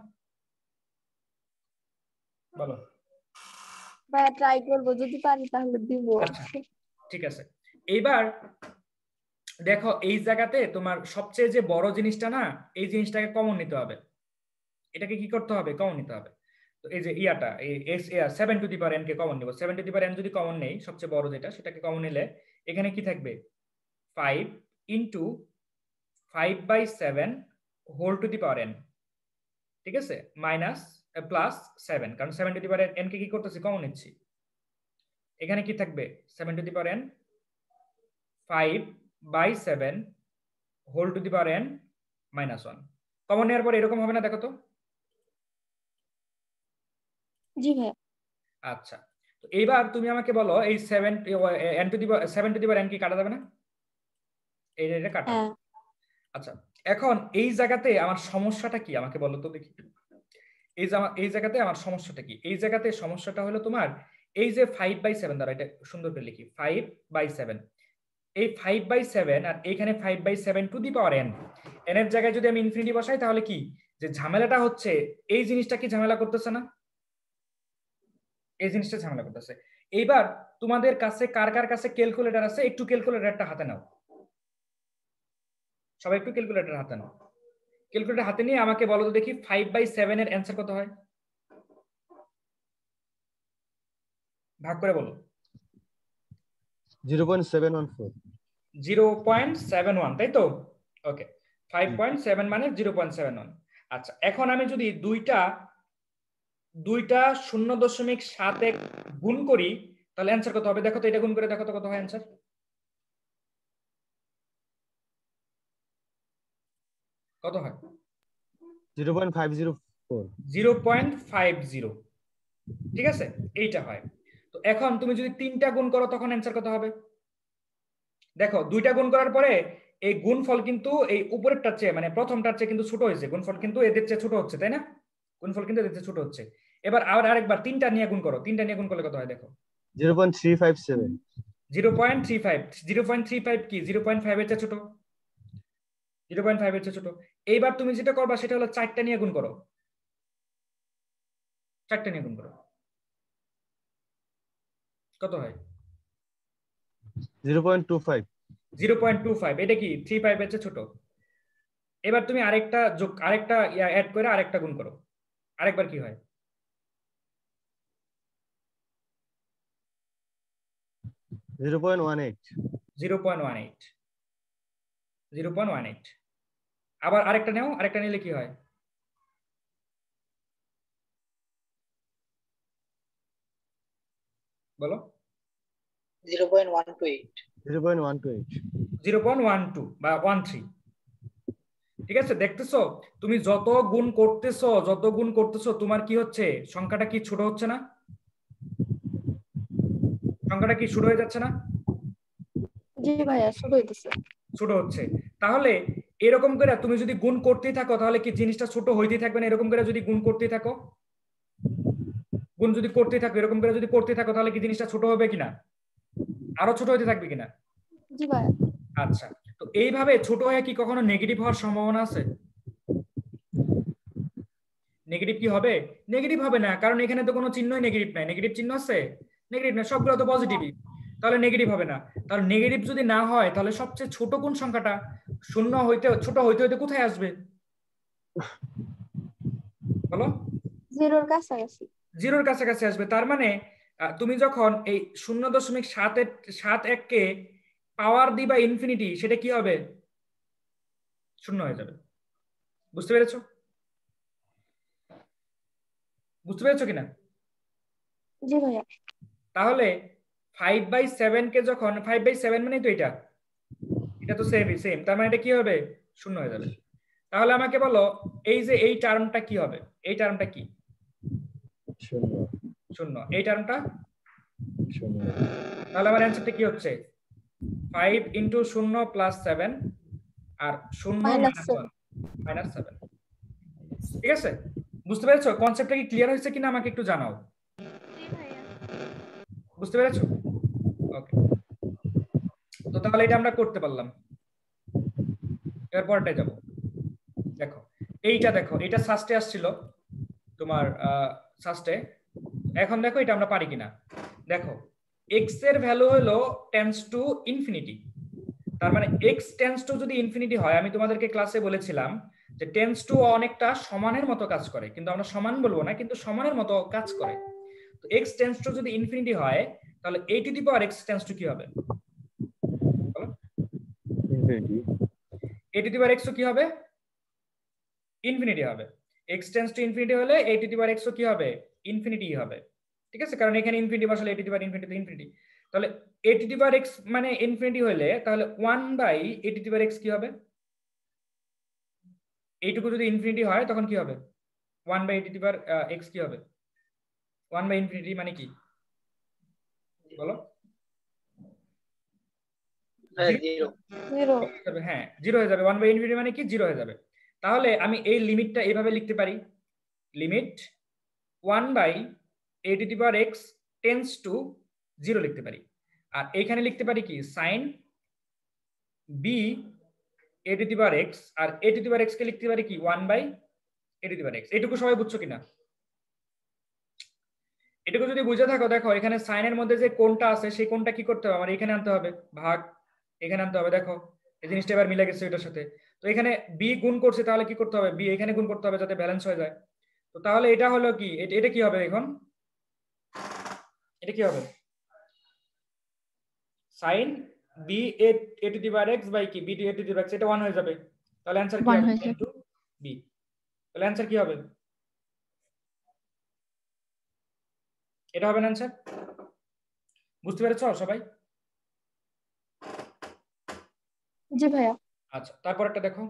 বলো। ভাই ট্রাই করব, যদি পারি তাহলে দিব। আচ্ছা ঠিক আছে, এইবার দেখো এই জায়গাতে তোমার সবচেয়ে যে বড় জিনিসটা না, এই জিনিসটাকে কমন নিতে হবে। এটাকে কি করতে হবে? কমন নিতে হবে। তো এই যে ইয়াটা, এই 7 to the power n K common নিব। 7 টু দি পাওয়ার n যদি কমন নেই, সবচেয়ে বড় যেটা, সেটাকে কমন নিলে এখানে কি থাকবে? 5 into 5/7 whole to the power n। ঠিক আছে, মাইনাস প্লাস 7, কারণ 7 টু দি পাওয়ার n কে কি করতেছি? কমন নিচ্ছি। এখানে কি থাকবে? 7 to the power n 5/7 whole to the power n minus 1। Common নেওয়ার পর এরকম হবে না? দেখো তো। জি ভাই। আচ্ছা, তো এইবার তুমি আমাকে বলো, এই 7 টু দি পাওয়ার n কি কাটা যাবে না? এটা কাটা। আচ্ছা, এখন এই জায়গাতে আমার সমস্যাটা কি আমাকে বলো তো দেখি। এই জায়গাতে আমার সমস্যাটা কি? এই জায়গাতে সমস্যাটা হলো তোমার এই যে 5/7 দ্বারা, এটা সুন্দর করে লিখি, 5/7, এই 5/7 আর এখানে 5/7 two the power n, n এর জায়গায় যদি আমি ইনফিনিটি বসাই তাহলে কি যে ঝামেলাটা হচ্ছে, এই জিনিসটা কি ঝামেলা করতেছে না? এই জিনিসটা ঝামেলা করতেছে। এইবার তোমাদের কাছে কার কার কাছে ক্যালকুলেটর আছে? একটু ক্যালকুলেটরটা হাতে নাও, সবাই একটু ক্যালকুলেটর হাতে নাও। ক্যালকুলেটর হাতে নিয়ে আমাকে বলো তো দেখি 5/7 এর অ্যান্সার কত হয়? ভাগ করে বলো। 0.714। 0.71, তাই তো? ওকে, 5.7 মানে 0.71। আচ্ছা, এখন আমি যদি দুইটা 0.71 গুণ করি তাহলে অ্যান্সার কত হবে? দেখো তো, এটা গুণ করে দেখো তো কত হয় অ্যান্সার। কত হয়? 0.504। 0.50। ঠিক আছে, এইটা হয়। তো এখন তুমি যদি 3টা গুণ করো তখন অ্যান্সার কত হবে? দেখো, 2টা গুণ করার পরে এই গুণফল কিন্তু এই উপরেরটার চেয়ে, মানে প্রথমটার চেয়ে কিন্তু ছোট হয়েছে। গুণফল কিন্তু এদের চেয়ে ছোট হচ্ছে, তাই না? গুণফল কিন্তু এদের চেয়ে ছোট হচ্ছে। এবার আরেকবার 3টা নিয়ে গুণ করো। 3টা নিয়ে গুণ করলে কত হয় দেখো? 0.357। 0.35। 0.35 কি 0.5 এর চেয়ে ছোট? 0.5 এর চেয়ে ছোট। এইবার তুমি যেটা করবা সেটা হলো 4টা নিয়ে গুণ করো। 4টা নিয়ে গুণ করো, কত হয়? 0.25। 0.25। এটা কি 35 এর চেয়ে ছোট? এবার তুমি আরেকটা অ্যাড করে আরেকটা গুণ করো, আরেকবার কি হয়? 0.18। 0.18। আবার আরেকটা নাও, আরেকটা নিলে কি হয়? বলো। 0.128। 0.128। 0.12 বা 13। ঠিক আছে, দেখতেছো তুমি যত গুণ করতেছো তোমার কি হচ্ছে? সংখ্যাটা কি ছোট হচ্ছে না? সংখ্যাটা কি ছোট হয়ে যাচ্ছে না? জি ভাইয়া, ছোট হইতেছে। ছোট হচ্ছে। তাহলে এরকম করে তুমি যদি গুণ করতেই থাকো তাহলে কি জিনিসটা ছোট হইতেই থাকবে না? এরকম করে যদি গুণ করতেই থাকো, এরকম করে যদি করতে থাকো তাহলে কি জিনিসটা ছোট হবে কিনা? আরো ছোট হতে থাকবে কিনা? জি ভাইয়া। আচ্ছা, তো এইভাবে ছোট হয়ে কি কখনো নেগেটিভ হওয়ার সম্ভাবনা আছে? নেগেটিভ কি হবে? নেগেটিভ হবে না, কারণ এখানে তো কোনো চিহ্নই নেগেটিভ নাই। নেগেটিভ চিহ্ন আছে? নেগেটিভ না, সবগুলো তো পজিটিভই। তাহলে নেগেটিভ হবে না। তাহলে নেগেটিভ যদি না হয় তাহলে সবচেয়ে ছোট কোন সংখ্যাটা? ছোট হইতে কোথায় আসবে? বলো। জিরোর কাছাকাছি। জিরোর কাছাকাছি আসবে, তার মানে তুমি যখন এই 0.71 কে পাওয়ার দিবা ইনফিনিটি, সেটা কি হবে? শূন্য হয়ে যাবে। বুঝতে পেরেছো? বুঝতে পেরেছো কিনা? জি ভাইয়া। তাহলে 5/7 কে যখন 5/7 মানে তো এটা তো সেম, তার মানে এটা কি হবে? শূন্য হয়ে যাবে। তাহলে আমাকে বলো এই যে এই টার্মটা কি হবে? এই টার্মটা কি? শূন্য। এই টার্মটা শূন্য। তাহলে আমার অ্যানসারটা কি হচ্ছে? 5 × 0 + 7 আর 0 - 7। ঠিক আছে, বুঝতে পেরেছো? কনসেপ্টটা কি ক্লিয়ার হয়েছে কিনা আমাকে একটু জানাও। বুঝতে পেরেছো? ওকে, তো তাহলে এটা আমরা করতে পারলাম। এর পরটাই যাব। দেখো দেখো, এটা সাস্টে আসছিল তোমার সাস্টে। এখন দেখো এটা আমরা পারি কিনা। দেখো x এর ভ্যালু হলো টেন্ডস টু ইনফিনিটি, তার মানে x টেন্ডস টু যদি ইনফিনিটি হয়, আমি তোমাদেরকে ক্লাসে বলেছিলাম যে টেন্ডস টু অনেকটা সমানের মতো কাজ করে, কিন্তু আমরা সমান বলবো না, কিন্তু সমানের মতো কাজ করে। তো x টেন্ডস টু যদি ইনফিনিটি হয়, তাহলে a to the power x tends two কি হবে? বলো। Infinity. a to the power x কি হবে? ইনফিনিটি হবে। x টেন্ডস টু ইনফিনিটি হলে a to the power x কি হবে? ইনফিনিটি হবে। ঠিক আছে, কারণ এখানে ইনফিনিটি বসালে a to the power infinity তো ইনফিনিটি। তাহলে a to the power x মানে ইনফিনিটি হলে তাহলে 1/a two the power x কি হবে? এইটুকু যদি ইনফিনিটি হয় তখন কি হবে? 1/a two the power x কি হবে? 1/∞ মানে কি বলো? জিরো। হ্যাঁ, জিরো হয়ে যাবে। 1/∞ মানে কি? জিরো হয়ে যাবে। তাহলে আমি এই লিমিটটা এইভাবে লিখতে পারি, limit 1/a two the power x tends to 0 লিখতে পারি। আর এখানে লিখতে পারি কি? sin b a to the power x, আর a to the power x কে লিখতে পারি কি? 1/a two the power x। এটুকু সবাই বুঝছো কিনা? এটুকু যদি বুঝে থাকো, দেখো এখানে সাইনের মধ্যে যে কোণটা আছে সেই কোণটা কি করতে হবে? আমার এখানে আনতে হবে ভাগ, এখানে আনতে হবে। দেখো এই জিনিসটা এবার মিলে গেছে এটার সাথে। তো এখানে বি গুণ করছে, তাহলে কি করতে হবে? বি এখানে গুণ করতে হবে যাতে ব্যালেন্স হয়ে যায়। তো তাহলে এটা হলো কি? এটা কি হবে এখন? এটা কি হবে? sin b a to the power x by কি? b a to the power x, এটা 1 হয়ে যাবে। তাহলে অ্যানসার কি হবে? Into b। তাহলে অ্যানসার কি হবে? এটা হবে না অ্যানসার। বুঝতে পেরেছো সবাই? জি ভাইয়া। আচ্ছা, তারপর একটা দেখো,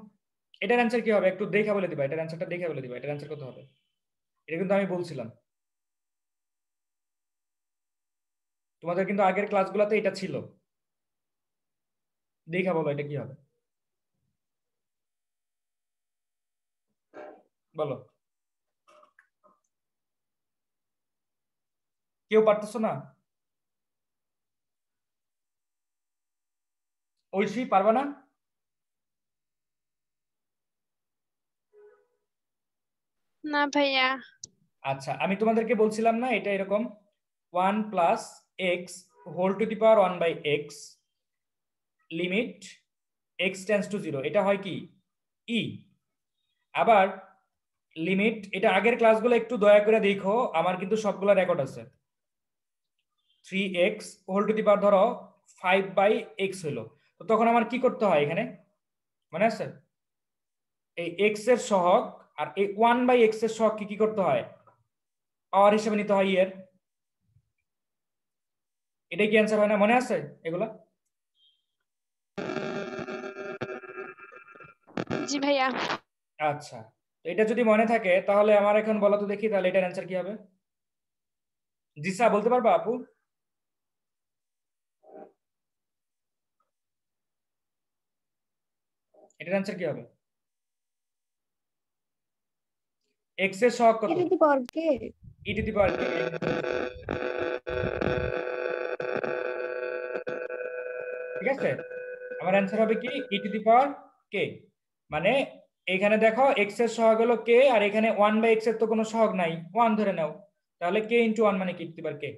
এটার অ্যানসার কি হবে? একটু দেখে বলে দিবা, এটার অ্যানসারটা দেখে বলে দিবা। এটার অ্যানসার কত হবে? এটা কিন্তু আমি বলছিলাম তোমাদের, কিন্তু আগের ক্লাসগুলোতে এটা ছিল। দেখা বলো এটা কি হবে, বলো। কেউ পারতেছো না? ঐশী পারবা না? না ভাইয়া। আচ্ছা, আমি তোমাদেরকে বলছিলাম না এটা এরকম 1 + x whole to the power 1/x limit x tends to 0, এটা হয় কি? ই। আবার লিমিট, এটা আগের ক্লাসগুলো একটু দয়া করে দেখো, আমার কিন্তু সবগুলো রেকর্ড আছে। 3x হোল টু দি পাওয়ার ধরো 5/x হলো, তো তখন আমার কি করতে হয়? এখানে মনে আছে এই x এর সহগ আর এই 1/x এর সহগ কি করতে হয়? পাওয়ার হিসেবে নিতে হয় এর। এটাই কি অ্যান্সার হয় না? মনে আছে এগুলা? জি ভাইয়া। আচ্ছা, এটা যদি মনে থাকে তাহলে আমার এখন বলো তো দেখি, তাহলে এটার অ্যান্সার কি হবে? জিসা বলতে পারবা আপু? এটার অ্যান্সার কি হবে? x এর সহগ কত? E to the power K. E to the power K. ঠিক আছে, আমার অ্যান্সার হবে কি? E to the power K. মানে এখানে দেখো x এর সহগ হলো কে, আর এখানে 1/x এর তো কোনো সহগ নাই, 1 ধরে নাও, তাহলে k × 1 মানে কি? E to the power K.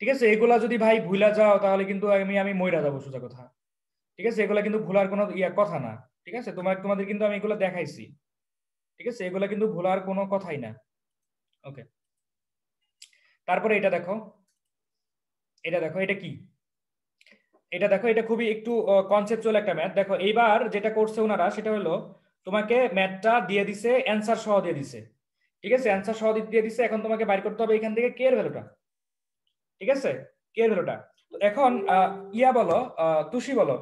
ঠিক আছে, এগুলা যদি ভাই ভুলা যাও তাহলে কিন্তু আমি মইরা যাবো সোজা কথা। ঠিক আছে, এগুলা কিন্তু ভুলার কোনো কথা না। ঠিক আছে, তোমাদের কিন্তু আমি এগুলো দেখাইছি। ঠিক আছে, এগুলো কিন্তু ভোলার কোনো কথাই না। ওকে, তারপরে এটা দেখো, এটা কি, এটা দেখো, এটা খুবই একটু কনসেপচুয়াল একটা ম্যাথ। দেখো এইবার যেটা করছে ওনারা সেটা হলো তোমাকে ম্যাথটা দিয়ে দিছে, অ্যান্সার সহ দিয়ে দিছে। ঠিক আছে, অ্যান্সার সহ দিয়ে দিছে। এখন তোমাকে বাইর করতে হবে এখান থেকে কে এর ভ্যালুটা। ঠিক আছে, কে এর ভ্যালুটা। তো এখন ইয়া বলো, তুষি বলো,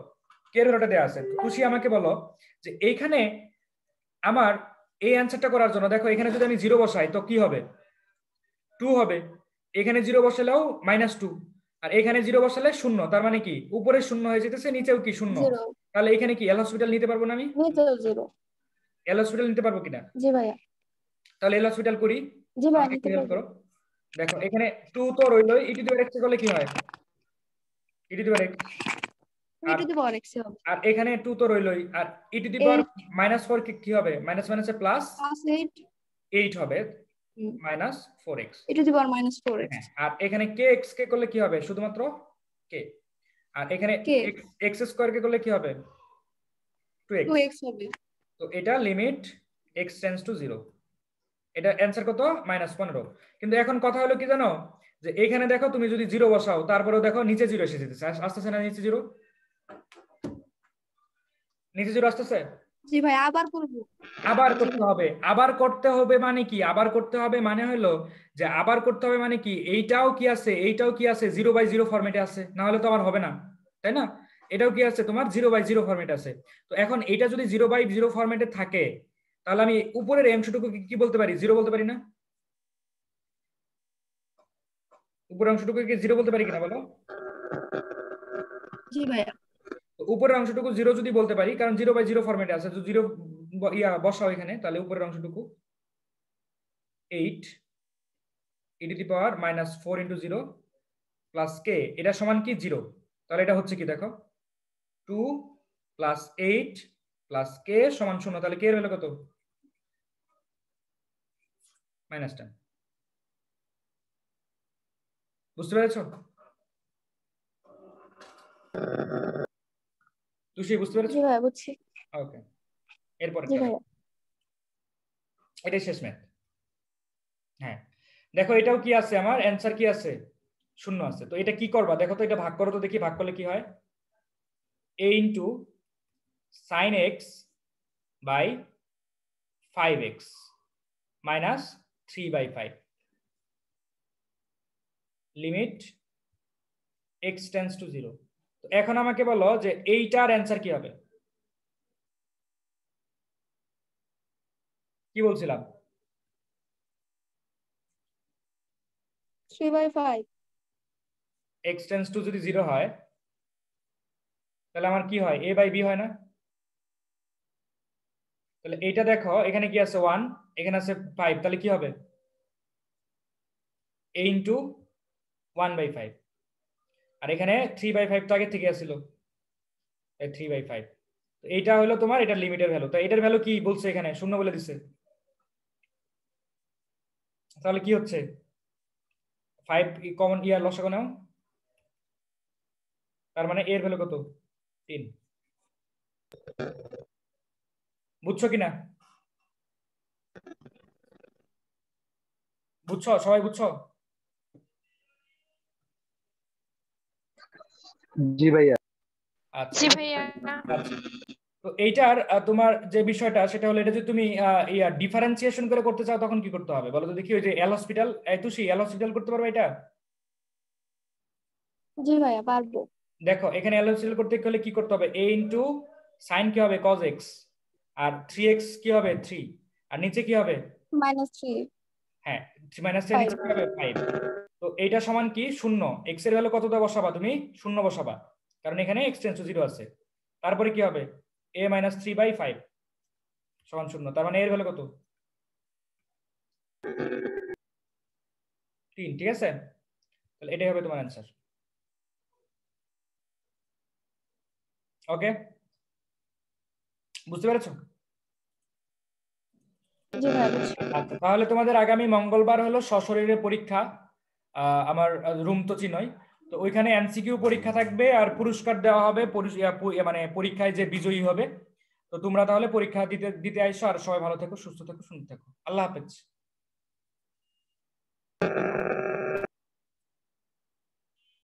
কে এর ভ্যালুটা দেওয়া আছে। তুষি আমাকে বলো যে এইখানে আমার এই অ্যান্সারটা করার জন্য, দেখো এখানে যদি আমি 0 বসাই তো কি হবে, 2 হবে। এখানে 0 বসালেও -2, আর এখানে 0 বসালে 0। তার মানে কি উপরে 0 হয়ে যেতেছে, নিচেও কি 0। জিরো, তাহলে এখানে কি এল হসপিটাল নিতে পারবো না আমি? নিচেও জিরো। এল হসপিটাল নিতে পারবো কিনা? জি ভাইয়া। তাহলে এল হসপিটাল করি। জি ভাইয়া আমাকে নিতে একটু হেল্প পারবো। করো। দেখো এখানে 2 তো রইলই, e two the power x করলে কি হয়, e two the power x। e two the power x হবে। আর এখানে 2 তো রইলই, আর e টু দি পাওয়ার -4 কি হবে, মাইনাস মাইনাসে প্লাস +8 হবে, -4x। e two the power -4x। আর এখানে kx কে করলে কি হবে, শুধুমাত্র k। আর এখানে x স্কয়ার কে করলে কি হবে, 2x 2x হবে। তো এটা লিমিট x টেন্ডস টু 0। এটা অ্যানসার কত, -15। কিন্তু এখন কথা হলো কি জানো, যে এখানে দেখো তুমি যদি 0 বসাও তারপরেও দেখো নিচে 0 এসে যেতেছে, আসতেছে না নিচে 0, নিচে 0 আসতেছে। জি ভাই আবার করব, আবার করতে হবে। আবার করতে হবে মানে কি, আবার করতে হবে মানে হলো যে আবার করতে হবে মানে কি, এইটাও কি আছে, এইটাও কি আছে 0/0 ফরম্যাটে আছে, না হলে তো আবার হবে না, তাই না? এটাও কি আছে তোমার 0/0 ফরম্যাটে আছে। তো এখন এইটা যদি 0/0 ফরম্যাটে থাকে তাহলে আমি উপরের অংশটুকু কি বলতে পারি, 0 বলতে পারি না? উপরের অংশটুকু কি 0 বলতে পারি কিনা বলো? জি ভাইয়া। উপরের অংশটুকু 0 যদি বলতে পারি, কারণ 0/0 ফরম্যাটে আছে, তো 0 বসাও এখানে, তাহলে উপরের অংশটুকু 8 e two the power -4 × 0 plus k, এটা সমান কি 0। তাহলে এটা হচ্ছে কি দেখো, 2 + 8 + k সমান 0। তাহলে k এর ভ্যালু কত, -10। বুঝতে পেরেছো? তুষি বুঝতে পেরেছো? জি ভাইয়া বুঝছি। ওকে, এরপর জি ভাইয়া। এটাই শেষ ম্যাথ। হ্যাঁ দেখো এটাও কি আছে, আমার অ্যানসার কি আছে, 0 আছে। তো এটা কি করবা দেখো তো, এটা ভাগ করো তো দেখি, ভাগ করলে কি হয়, a * sin x / 5x - 3/5 limit x tends to 0। তো এখন আমাকে বলো যে এইটার অ্যানসার কি হবে। কি বলছিলাম, 3/5 x টেন্ডস টু যদি 0 হয় তাহলে আমার কি হয়, a/b হয় না? তাহলে এইটা দেখো এখানে কি আছে 1, এখানে আছে 5, তাহলে কি হবে, a * 1/5। আর এখানে 3/5 তো আগে থেকে আছিল, 3/5। তো এইটা হলো তোমার এটা লিমিটের ভ্যালু। তো এটার ভ্যালু কি বলছে, এখানে 0 বলে দিছে। তাহলে কি হচ্ছে, 5 কমন লসাগু নাও, তার মানে এর ভ্যালু কত, 3। বুঝছো কিনা, বুঝছো সবাই, বুঝছো? জি ভাইয়া। আচ্ছা জি ভাইয়া। আচ্ছা। তো এইটার তোমার যে বিষয়টা সেটা হলো, এটা যদি তুমি ডিফারেন্সিয়েশন করে করতে চাও তখন কি করতে হবে বলো তো দেখি। ওই যে এল হসপিটাল, তুষি এল হসপিটাল করতে পারবে এটা? জি ভাইয়া পারবো। দেখো এখানে এল হসপিটাল করতে হলে কি করতে হবে, a * sin কি হবে cos x, আর 3x কি হবে 3, আর নিচে কি হবে -3 হ্যাঁ -3 নিচে কি হবে 5। তো এইটা সমান কি 0, x এর ভ্যালু কতটা বসাবা তুমি, 0 বসাবা, কারণ এখানে x টেন্ডস টু 0 আছে। তারপরে কি হবে, a - 3/5 সমান 0, তার মানে এর ভ্যালু কত, 3। ঠিক আছে, তাহলে এটাই হবে তোমার অ্যান্সার। ওকে, বুঝতে পেরেছো? জি ভাইয়া বুঝছি। আচ্ছা, তাহলে তোমাদের আগামী মঙ্গলবার হলো সশরীরে পরীক্ষা, আমার রুম তো চিনোই। তো ওইখানে এমসিকিউ পরীক্ষা থাকবে আর পুরস্কার দেওয়া হবে, মানে পরীক্ষায় যে বিজয়ী হবে তো তোমরা তাহলে পরীক্ষা দিতে দিতে আইসো, আর সবাই ভালো থেকো, সুস্থ থেকো, সুন্দর থেকো। আল্লাহ হাফেজ।